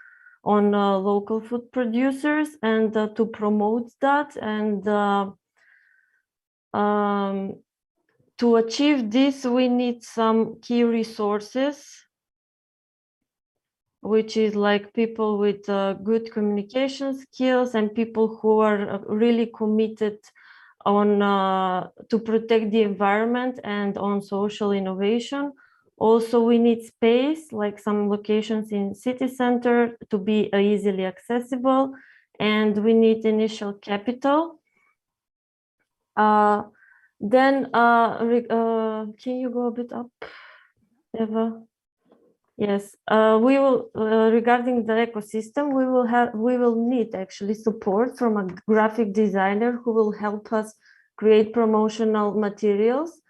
on local food producers, and to promote that. And to achieve this, we need some key resources, which is like people with good communication skills and people who are really committed on to protect the environment and on social innovation. Also, we need space, like some locations in city center, to be easily accessible, and we need initial capital. Then, can you go a bit up, Eva? Yes, we will, regarding the ecosystem, we will need actually support from a graphic designer who will help us create promotional materials.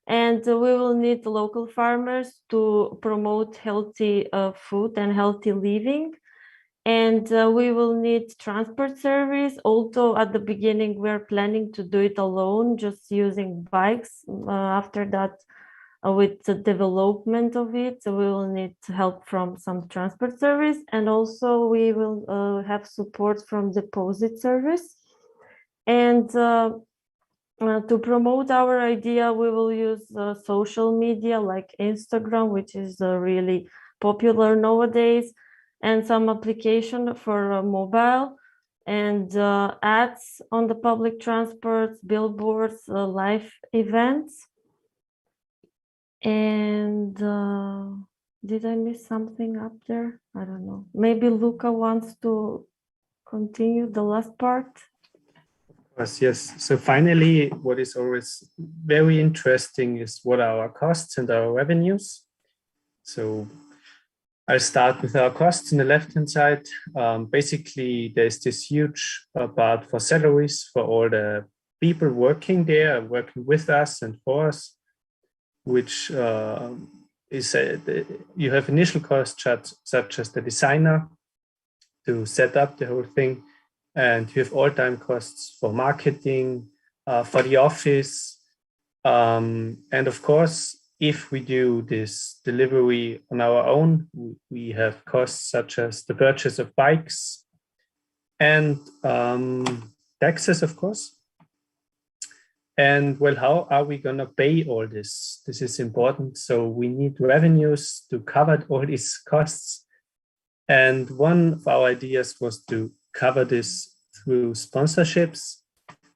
And we will need local farmers to promote healthy food and healthy living. And we will need transport service. Although at the beginning, we're planning to do it alone, just using bikes. After that, with the development of it, we will need help from some transport service, and also we will have support from deposit service. And to promote our idea, we will use social media like Instagram, which is really popular nowadays, and some application for mobile, and ads on the public transports, billboards, live events. And did I miss something up there? I don't know. Maybe Luca wants to continue the last part. Yes. So finally, what is always very interesting is what are our costs and our revenues. So I'll start with our costs on the left-hand side. Basically, there's this huge part for salaries for all the people working there, working with us and for us, which is you have initial costs such as the designer to set up the whole thing, and you have all-time costs for marketing, for the office, and of course, if we do this delivery on our own, we have costs such as the purchase of bikes and taxes, of course. And well, how are we going to pay all this? This is important. So we need revenues to cover all these costs. And one of our ideas was to cover this through sponsorships.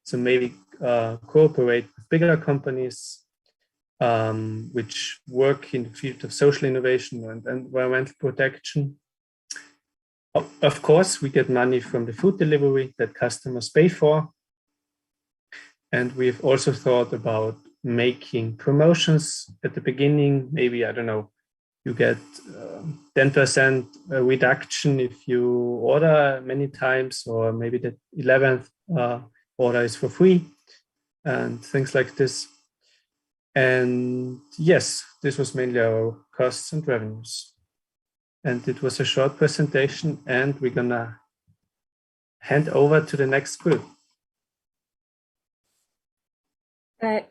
So maybe cooperate with bigger companies which work in the field of social innovation and environmental protection. Of course, we get money from the food delivery that customers pay for. And we've also thought about making promotions at the beginning. Maybe, I don't know, you get 10% reduction if you order many times, or maybe the 11th order is for free and things like this. And yes, this was mainly our costs and revenues. And it was a short presentation, and we're gonna hand over to the next group. Yeah.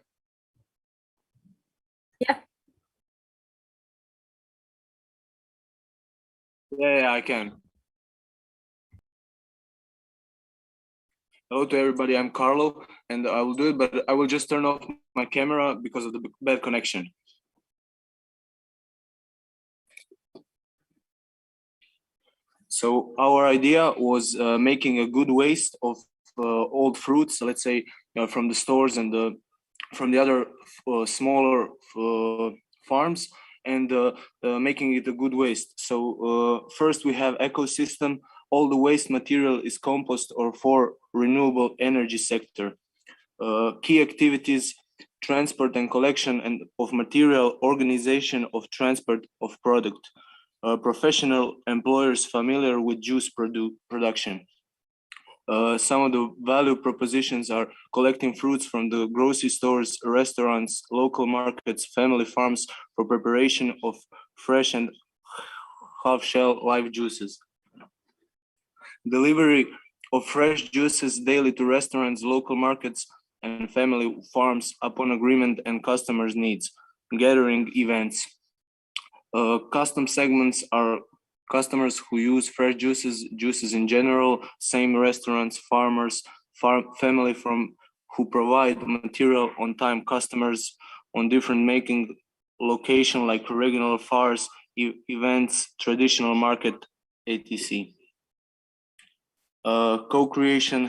Yeah, I can. Hello to everybody, I'm Carlo, and I will do it, but I will just turn off my camera because of the bad connection. So our idea was making a good waste of old fruits, let's say from the stores and from the other smaller farms, and making it a good waste. So first we have ecosystem. All the waste material is compost or for renewable energy sector. Key activities: transport and collection and of material, organization of transport of product. Professional employers familiar with juice production. Some of the value propositions are collecting fruits from the grocery stores, restaurants, local markets, family farms for preparation of fresh and half-shell live juices. Delivery of fresh juices daily to restaurants, local markets, and family farms upon agreement and customers' needs. Gathering events. Custom segments are customers who use fresh juices in general, same restaurants, farmers, family from who provide material on time, customers on different making location like regional fairs, events, traditional market, etc. Co-creation,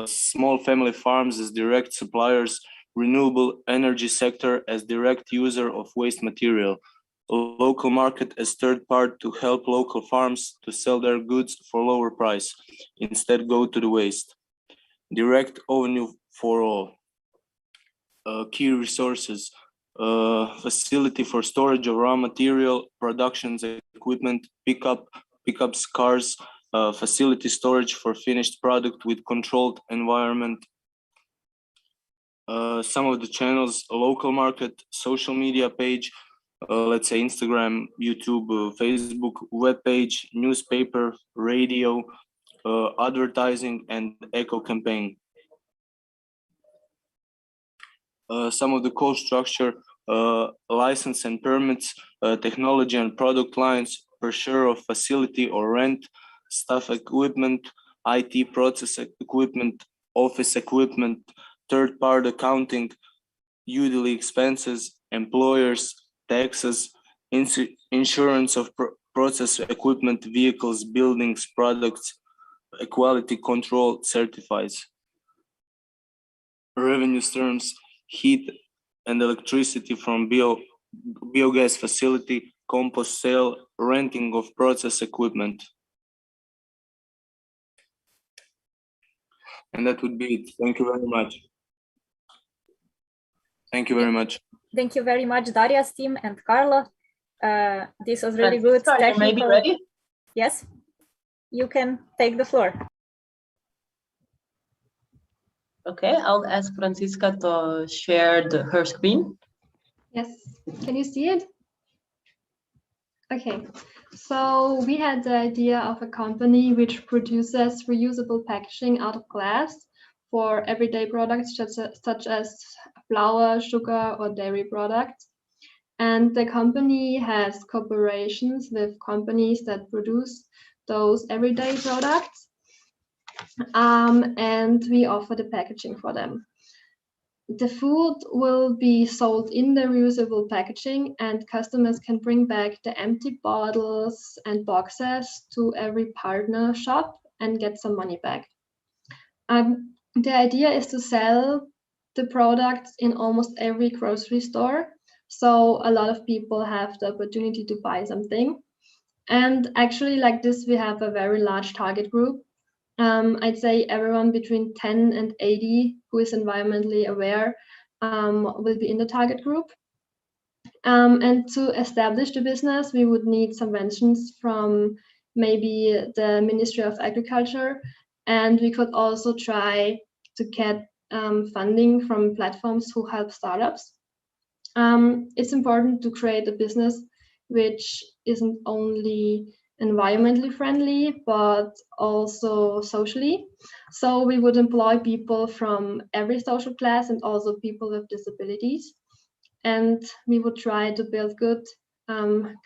small family farms as direct suppliers, renewable energy sector as direct user of waste material, local market as third part to help local farms to sell their goods for lower price, instead go to the waste. Direct revenue for all. Key resources, facility for storage of raw material, productions equipment, pickups, cars, facility storage for finished product with controlled environment. Some of the channels: local market, social media page, let's say Instagram, YouTube, Facebook, web page, newspaper, radio, advertising, and eco campaign. Some of the cost structure: license and permits, technology and product lines, per share of facility or rent, staff equipment, IT process equipment, office equipment, third-party accounting, utility expenses, employers, taxes, insurance of process equipment, vehicles, buildings, products, quality control certifies. Revenue streams: heat and electricity from biogas facility, compost sale, renting of process equipment. And that would be it. Thank you very much. Thank you very much. Thank you very much, Daria's team and Carla. This was really good. You may be ready. Yes, you can take the floor. Okay, I'll ask Francisca to share her screen. Yes, can you see it? Okay, so we had the idea of a company which produces reusable packaging out of glass for everyday products such as flour, sugar, or dairy products. And the company has cooperations with companies that produce those everyday products. And we offer the packaging for them. The food will be sold in the reusable packaging, and customers can bring back the empty bottles and boxes to every partner shop and get some money back. The idea is to sell the products in almost every grocery store, so a lot of people have the opportunity to buy something. And actually, like this, we have a very large target group. I'd say everyone between 10 and 80 who is environmentally aware will be in the target group. And to establish the business, we would need subventions from maybe the Ministry of Agriculture, and we could also try to get funding from platforms who help startups. It's important to create a business which isn't only environmentally friendly, but also socially. So we would employ people from every social class and also people with disabilities. And we would try to build good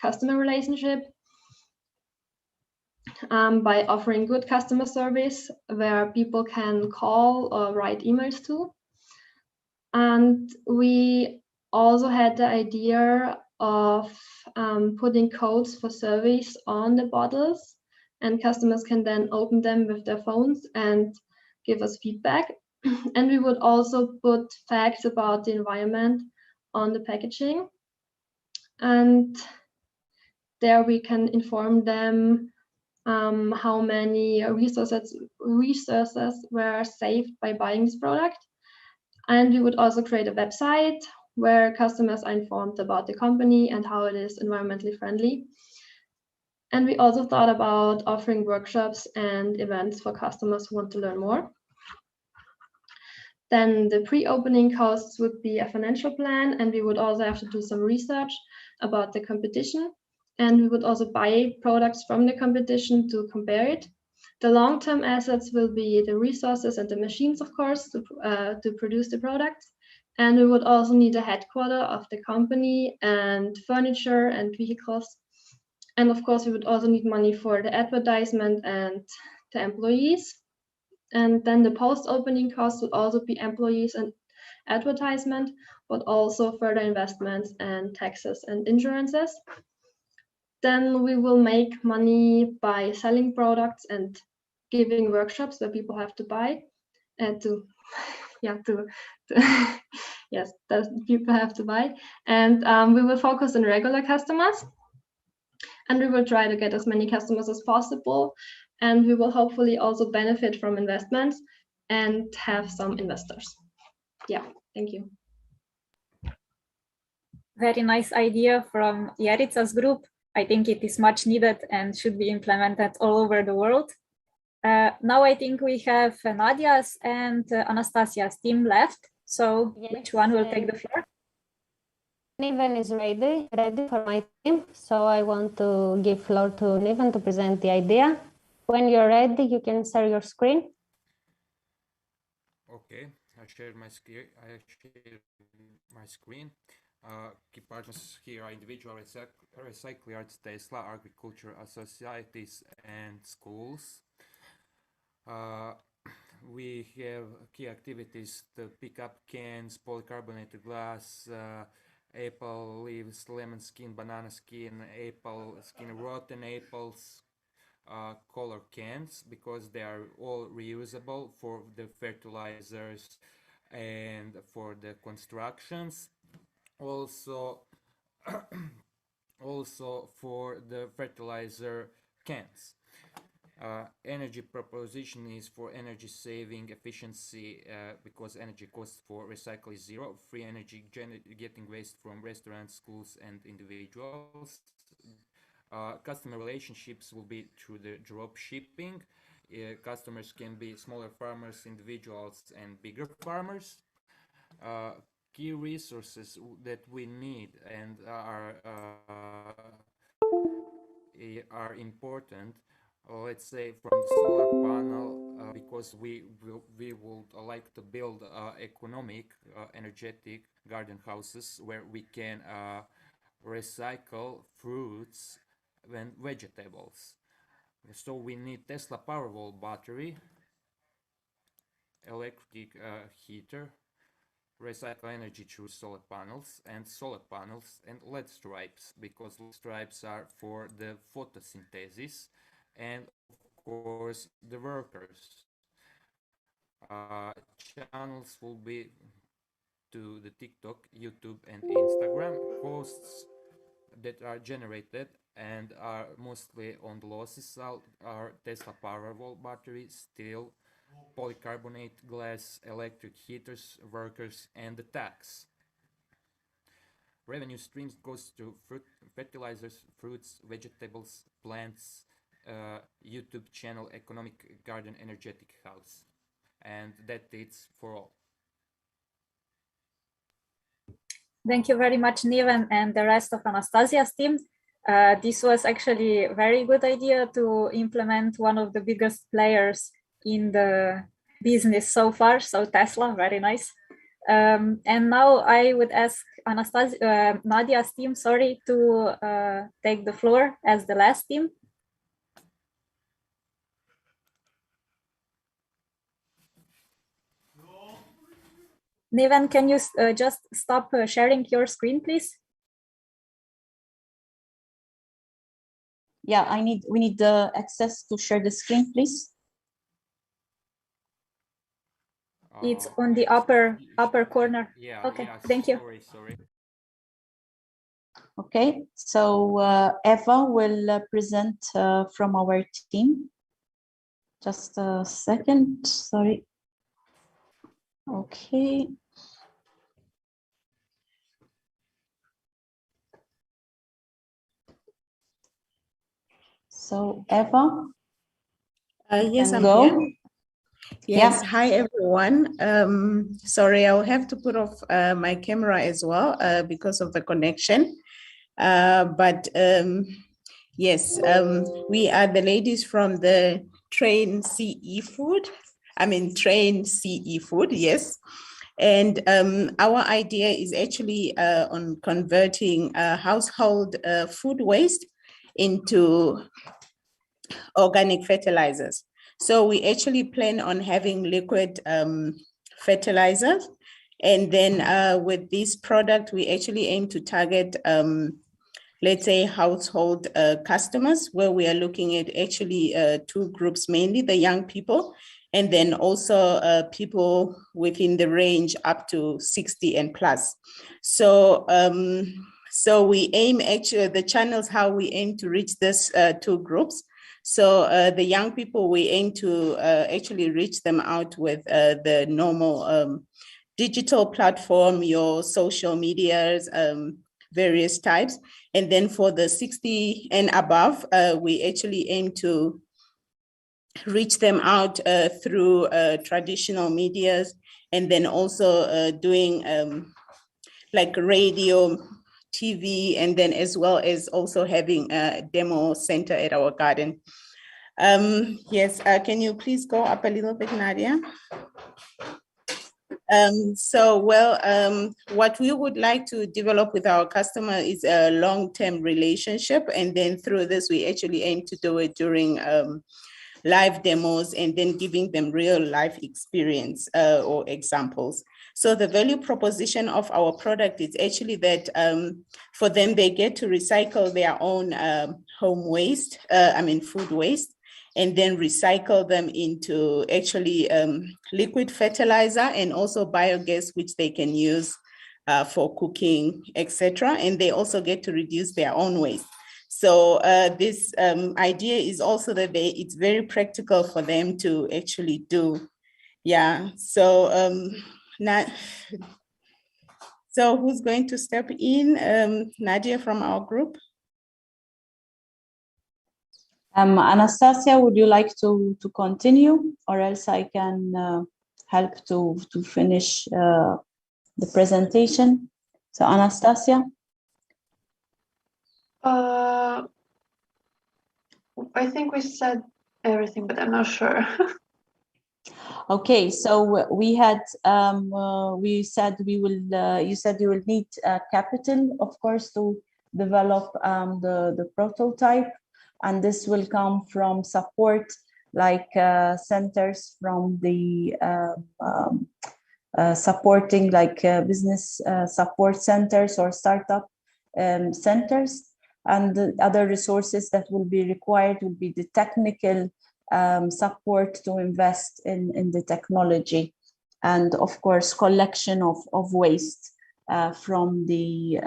customer relationship by offering good customer service where people can call or write emails to. And we also had the idea of putting codes for surveys on the bottles, and customers can then open them with their phones and give us feedback. And we would also put facts about the environment on the packaging, and there we can inform them how many resources were saved by buying this product. And we would also create a website where customers are informed about the company and how it is environmentally friendly. And we also thought about offering workshops and events for customers who want to learn more. Then the pre-opening costs would be a financial plan, and we would also have to do some research about the competition. And we would also buy products from the competition to compare it. The long-term assets will be the resources and the machines, of course, to produce the products. And we would also need a headquarter of the company and furniture and vehicles. And of course, we would also need money for the advertisement and the employees. And then the post-opening costs would also be employees and advertisement, but also further investments and taxes and insurances. Then we will make money by selling products and giving workshops where people have to buy and yes, that people have to buy. And we will focus on regular customers, and we will try to get as many customers as possible. And we will hopefully also benefit from investments and have some investors. Yeah, thank you. Very nice idea from Jarica's group. I think it is much needed and should be implemented all over the world. Now I think we have Nadia's and Anastasia's team left. So yes, which one will take the floor? Niven is ready for my team. So I want to give floor to Niven to present the idea. When you're ready, you can share your screen. Okay, I share my screen. Key partners here are individual recyclers, Tesla, agriculture societies, and schools. We have key activities to pick up cans, polycarbonated glass, apple leaves, lemon skin, banana skin, apple skin, rotten apples, color cans, because they are all reusable for the fertilizers and for the constructions. Also for the fertilizer cans. Energy proposition is for energy saving efficiency, because energy cost for recycle is zero. Free energy getting waste from restaurants, schools, and individuals. Customer relationships will be through the drop shipping. Customers can be smaller farmers, individuals, and bigger farmers. Key resources that we need and are important. Let's say from the solar panel, because we would like to build economic, energetic garden houses where we can recycle fruits and vegetables. So we need Tesla Powerwall battery, electric heater, recycle energy through solar panels and LED stripes, because LED stripes are for the photosynthesis, and of course the workers. Channels will be to the TikTok, YouTube, and Instagram. Posts that are generated and are mostly on the losses are Tesla Powerwall battery, steel, polycarbonate glass, electric heaters, workers, and the tax. Revenue streams goes to fertilizers, fruits, vegetables, plants, YouTube channel, economic garden, energetic house, and that it's for all. Thank you very much, Niven, and the rest of Anastasia's team. This was actually a very good idea to implement one of the biggest players in the business so far, so Tesla, very nice. And now I would ask Nadia's team, to take the floor as the last team. Niven, can you just stop sharing your screen, please? Yeah, we need the access to share the screen, please. It's on the upper corner. Yeah. Okay, Yeah, thank you. Sorry. Okay, so Eva will present from our team. Just a second, sorry. Okay. So Eva, yes, I'm go. here. Yes, Yeah. hi everyone. Sorry, I'll have to put off my camera as well because of the connection. Yes, we are the ladies from the Train CE Food. Train CE Food, yes. And our idea is actually on converting household food waste into organic fertilizers. So we actually plan on having liquid fertilizers. And then with this product, we actually aim to target, let's say, household customers, where we are looking at actually two groups, mainly the young people, and then also people within the range up to 60 and plus. So, so we aim actually, the channels how we aim to reach this two groups. So the young people, we aim to actually reach them out with the normal digital platform, your social medias, various types. And then for the 60 and above, we actually aim to reach them out through traditional medias, and then also doing like radio, TV, and then as well as also having a demo center at our garden. Yes, can you please go up a little bit, Nadia? What we would like to develop with our customer is a long-term relationship. And then through this, we actually aim to do it during live demos and then giving them real life experience or examples. So the value proposition of our product is actually that for them, they get to recycle their own home waste, food waste, and then recycle them into actually liquid fertilizer and also biogas, which they can use for cooking, etc. And they also get to reduce their own waste. So this idea is also that it's very practical for them to actually do. Yeah, so so who's going to step in? Nadia from our group? Anastasia, would you like to continue, or else I can help to finish the presentation? So Anastasia? I think we said everything, but I'm not sure. Okay, so we had we said we will. You said you will need capital, of course, to develop the prototype, and this will come from support like centers from the supporting like business support centers or startup centers, and the other resources that will be required will be the technical support to invest in the technology, and of course collection of waste from the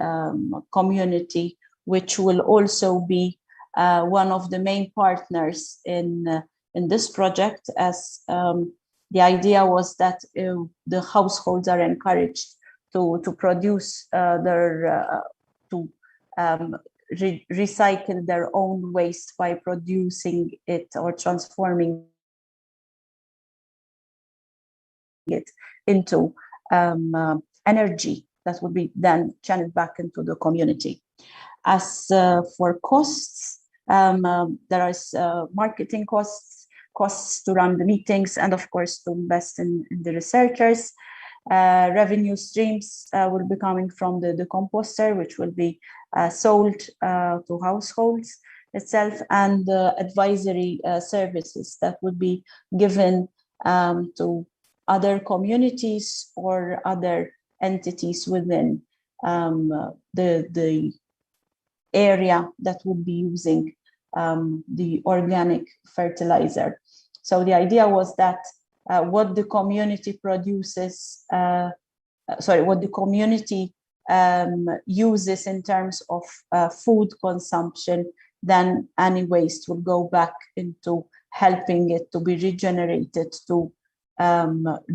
community, which will also be one of the main partners in this project, as the idea was that the households are encouraged to produce recycle their own waste by producing it or transforming it into energy that would be then channeled back into the community. As for costs, there is marketing costs to run the meetings, and of course to invest in the researchers. Revenue streams will be coming from the composter, which will be sold to households itself, and advisory services that would be given to other communities or other entities within the area that would be using the organic fertilizer. So the idea was that what the community produces, what the community uses in terms of food consumption, then any waste will go back into helping it to be regenerated, to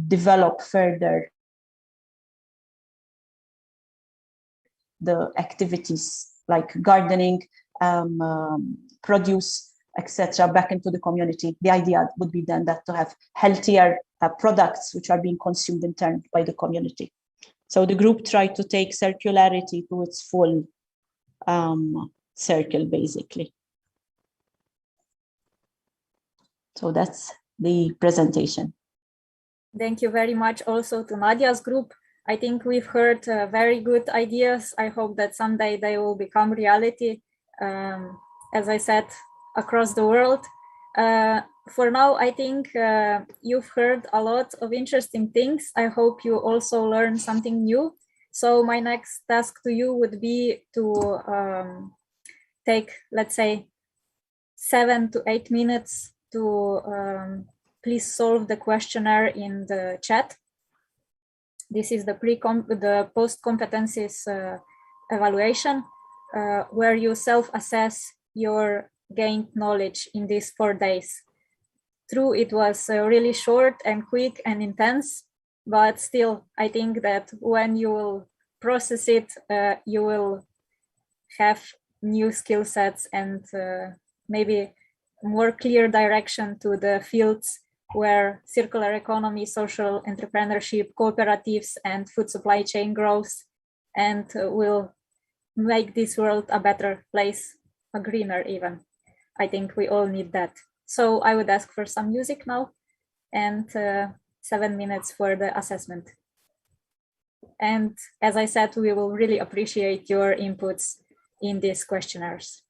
develop further the activities like gardening, produce, etc., back into the community. The idea would be then that to have healthier products which are being consumed in turn by the community. So the group tried to take circularity to its full circle, basically. So that's the presentation. Thank you very much also to Nadia's group. I think we've heard very good ideas. I hope that someday they will become reality, as I said, across the world. For now, I think you've heard a lot of interesting things. I hope you also learned something new. So my next task to you would be to take, let's say, 7 to 8 minutes to please solve the questionnaire in the chat. This is the post competencies evaluation, where you self-assess your gained knowledge in these 4 days. True, it was really short and quick and intense, but still, I think that when you will process it, you will have new skill sets and maybe more clear direction to the fields where circular economy, social entrepreneurship, cooperatives, and food supply chain grows, and will make this world a better place, a greener even. I think we all need that. So I would ask for some music now and 7 minutes for the assessment. And as I said, we will really appreciate your inputs in these questionnaires.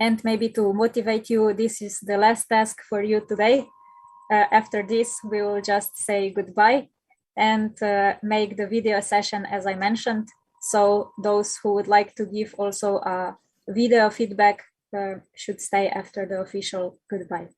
And maybe to motivate you, this is the last task for you today. After this, we will just say goodbye and make the video session as I mentioned. So those who would like to give also a video feedback should stay after the official goodbye.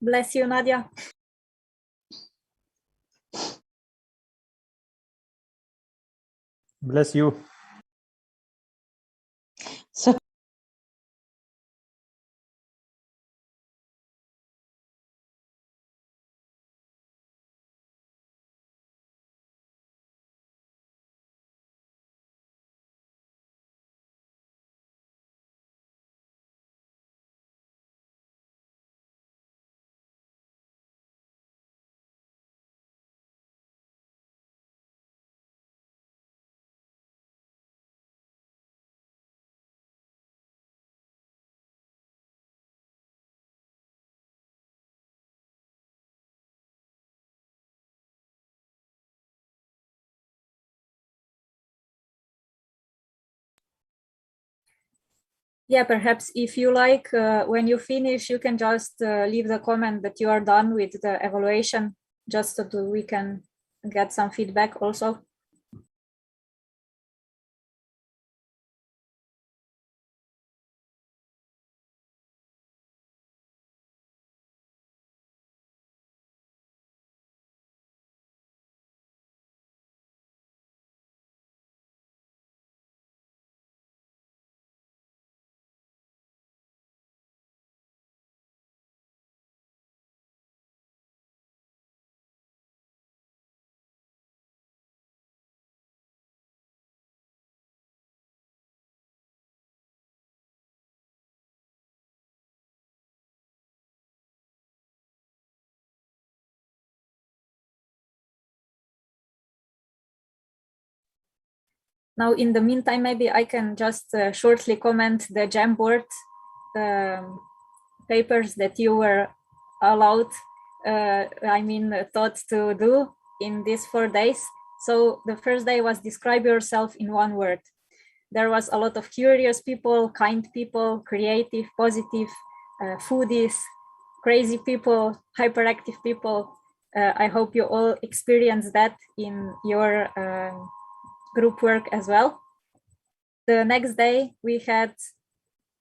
Bless you, Nadia. Bless you. So Yeah, perhaps if you like, when you finish, you can just leave the comment that you are done with the evaluation, just so that we can get some feedback also. Now, in the meantime, maybe I can just shortly comment the Jamboard papers that you were allowed, taught to do in these 4 days. So the first day was describe yourself in 1 word. There was a lot of curious people, kind people, creative, positive, foodies, crazy people, hyperactive people. I hope you all experience that in your group work as well. The next day, we had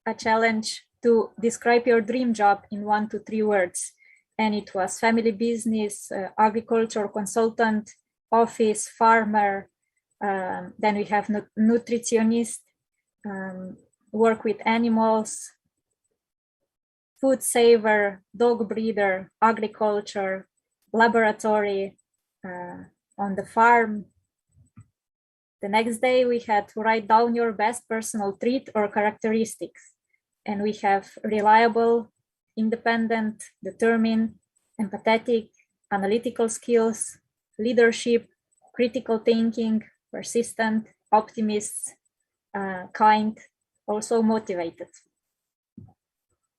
a challenge to describe your dream job in 1 to 3 words. And it was family business, agriculture consultant, office, farmer. Then we have nutritionist, work with animals, food saver, dog breeder, agriculture, laboratory, on the farm. The next day, we had to write down your best personal trait or characteristics. And we have reliable, independent, determined, empathetic, analytical skills, leadership, critical thinking, persistent, optimist, kind, also motivated.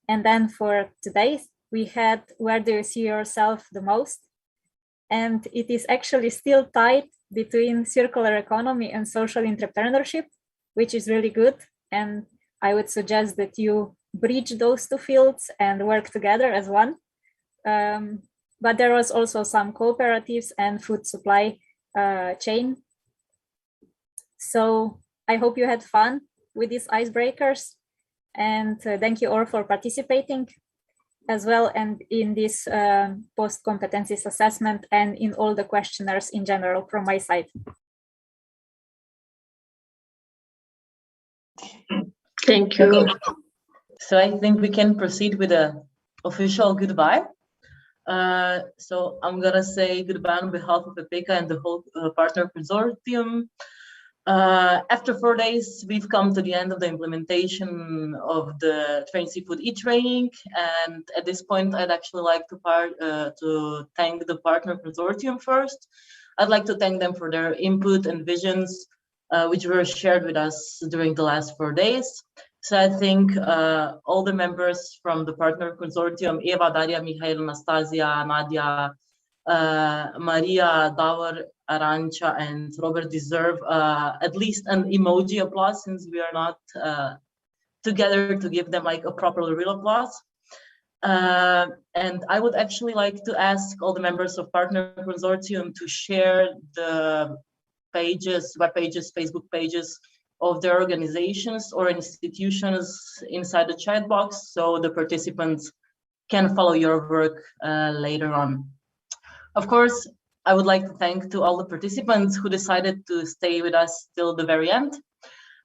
And then for today, we had where do you see yourself the most? And it is actually still tied between circular economy and social entrepreneurship, which is really good. And I would suggest that you bridge those 2 fields and work together as one. But there was also some cooperatives and food supply chain. So I hope you had fun with these icebreakers, and thank you all for participating as well, and in this post competencies assessment and in all the questionnaires in general from my side. Thank you. So I think we can proceed with the official goodbye. So I'm gonna say goodbye on behalf of EPECA and the whole partner consortium. After 4 days, we've come to the end of the implementation of the Train Seafood e-training, and at this point, I'd actually like to thank the partner consortium first. I'd like to thank them for their input and visions, which were shared with us during the last 4 days. So I think all the members from the partner consortium, Eva, Daria, Mikhail, Anastasia, Nadia, Maria, Davor, Arancha, and Robert deserve at least an emoji applause, since we are not together to give them like a proper real applause. And I would actually like to ask all the members of Partner Consortium to share the pages, web pages, Facebook pages of their organizations or institutions inside the chat box, so the participants can follow your work later on. Of course, I would like to thank to all the participants who decided to stay with us till the very end.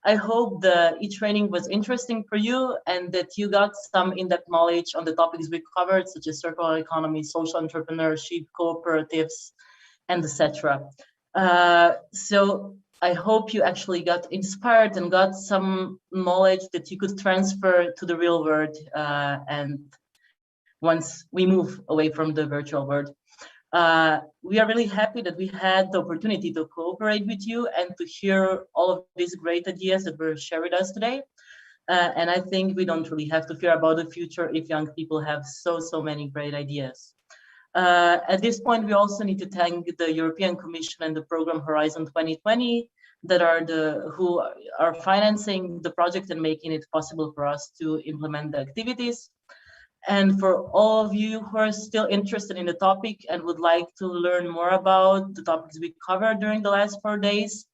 I hope the e-training was interesting for you and that you got some in-depth knowledge on the topics we covered, such as circular economy, social entrepreneurship, cooperatives, and etc. So I hope you actually got inspired and got some knowledge that you could transfer to the real world and once we move away from the virtual world. We are really happy that we had the opportunity to cooperate with you and to hear all of these great ideas that were shared with us today. And I think we don't really have to fear about the future if young people have so many great ideas. At this point, we also need to thank the European Commission and the program Horizon 2020 that are who are financing the project and making it possible for us to implement the activities. And for all of you who are still interested in the topic and would like to learn more about the topics we covered during the last 4 days,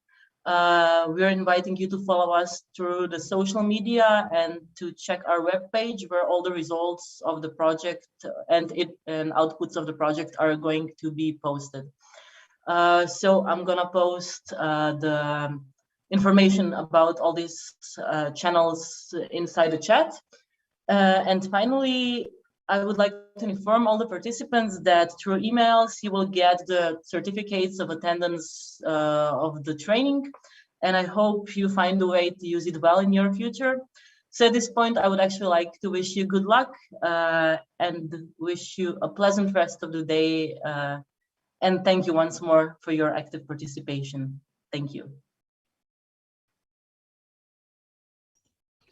we are inviting you to follow us through the social media and to check our webpage, where all the results of the project and outputs of the project are going to be posted. So I'm gonna post the information about all these channels inside the chat. And finally, I would like to inform all the participants that through emails, you will get the certificates of attendance of the training. And I hope you find a way to use it well in your future. So at this point, I would actually like to wish you good luck and wish you a pleasant rest of the day. And thank you once more for your active participation. Thank you.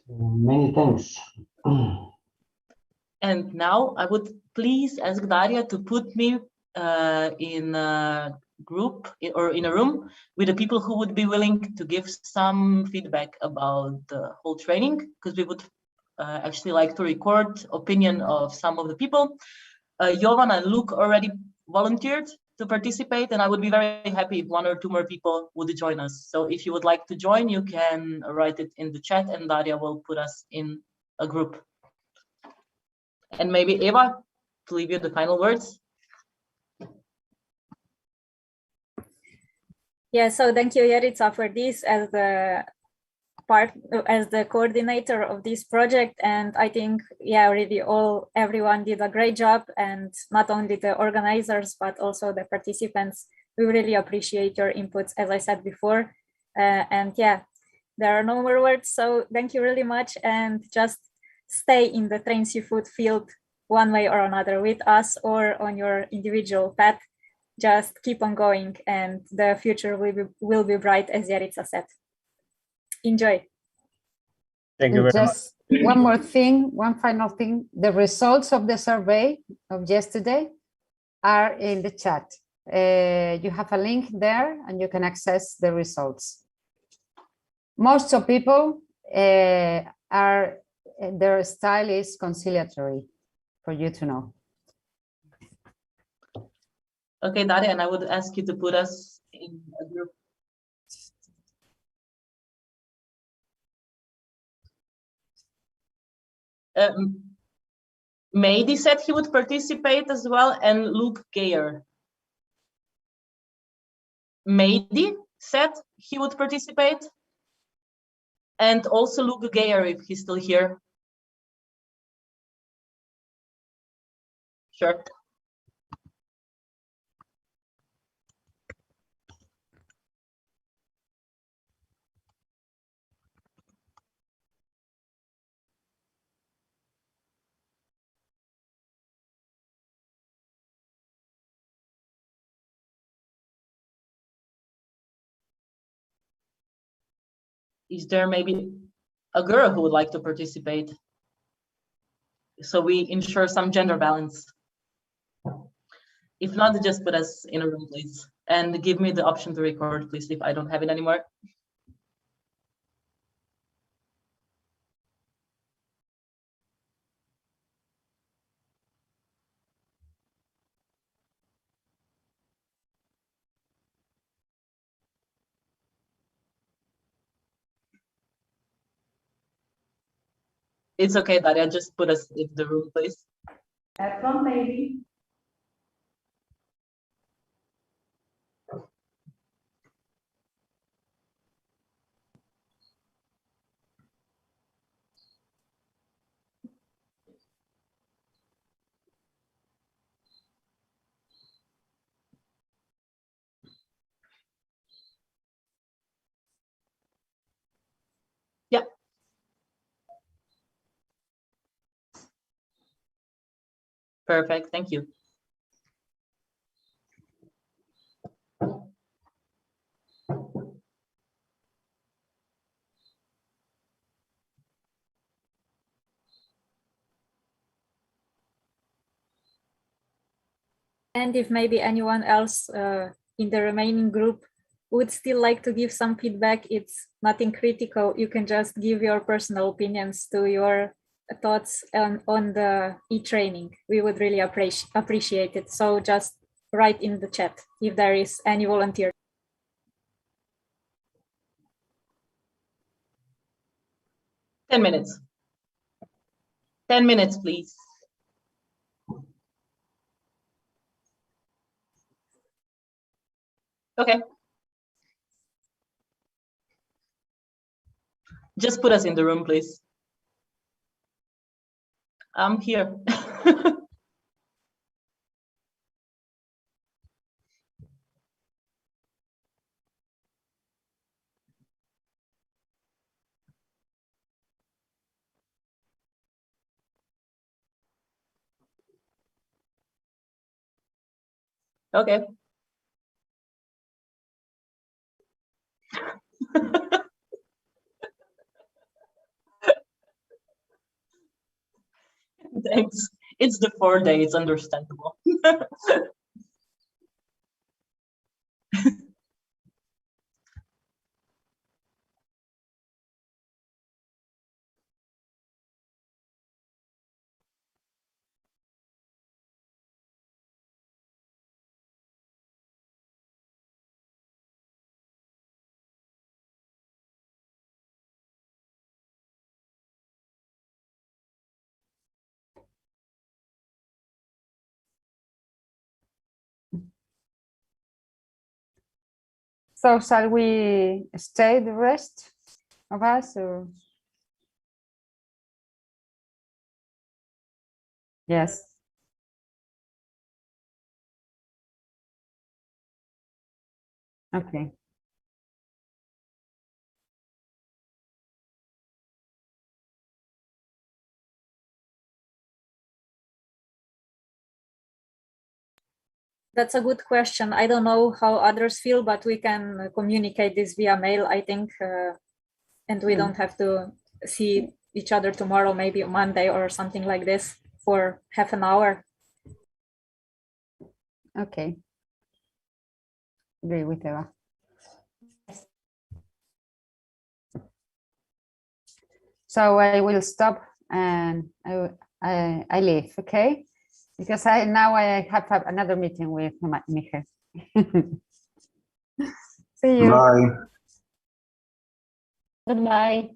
Many thanks. And now I would please ask Daria to put me in a group or in a room with the people who would be willing to give some feedback about the whole training, because we would actually like to record opinion of some of the people. Jovan and Luke already volunteered to participate, and I would be very happy if 1 or 2 more people would join us. So if you would like to join, you can write it in the chat and Daria will put us in a group. And maybe Eva, to leave you the final words. Yeah, so thank you, Jerica, for this as the coordinator of this project. And I think, yeah, really everyone did a great job, and not only the organizers, but also the participants. We really appreciate your inputs, as I said before. And yeah, there are no more words. So thank you really much, and just stay in the Train Seafood field one way or another with us or on your individual path. Just keep on going, and the future will be bright, as Jerica said. Enjoy. Thank you very much. Just one more thing, one final thing. The results of the survey of yesterday are in the chat. You have a link there and you can access the results. Most of people their style is conciliatory, for you to know. Okay, Daria, and I would ask you to put us in a group. Mehdi said he would participate as well, and Luke Geyer. Mehdi said he would participate, and also Luke Geyer, if he's still here. Sure. Is there maybe a girl who would like to participate? So we ensure some gender balance. If not, just put us in a room, please. And give me the option to record, please, if I don't have it anymore. It's okay, Daria, just put us in the room, please. From maybe. Yeah. Perfect, thank you. And if maybe anyone else in the remaining group would still like to give some feedback, it's nothing critical. You can just give your personal opinions to your thoughts on the e-training. We would really appreciate it. So just write in the chat if there is any volunteer. Ten minutes. 10 minutes, please. Okay. Just put us in the room, please. I'm here. Okay. Thanks. It's the 4th day, it's understandable. So shall we stay the rest of us, or? Yes. Okay. That's a good question. I don't know how others feel, but we can communicate this via mail, I think, and we don't have to see each other tomorrow, maybe Monday or something like this for half an hour. Okay. Agree with Eva. So I will stop and I leave, okay? Because now I have another meeting with Michael. See you. Bye. Goodbye.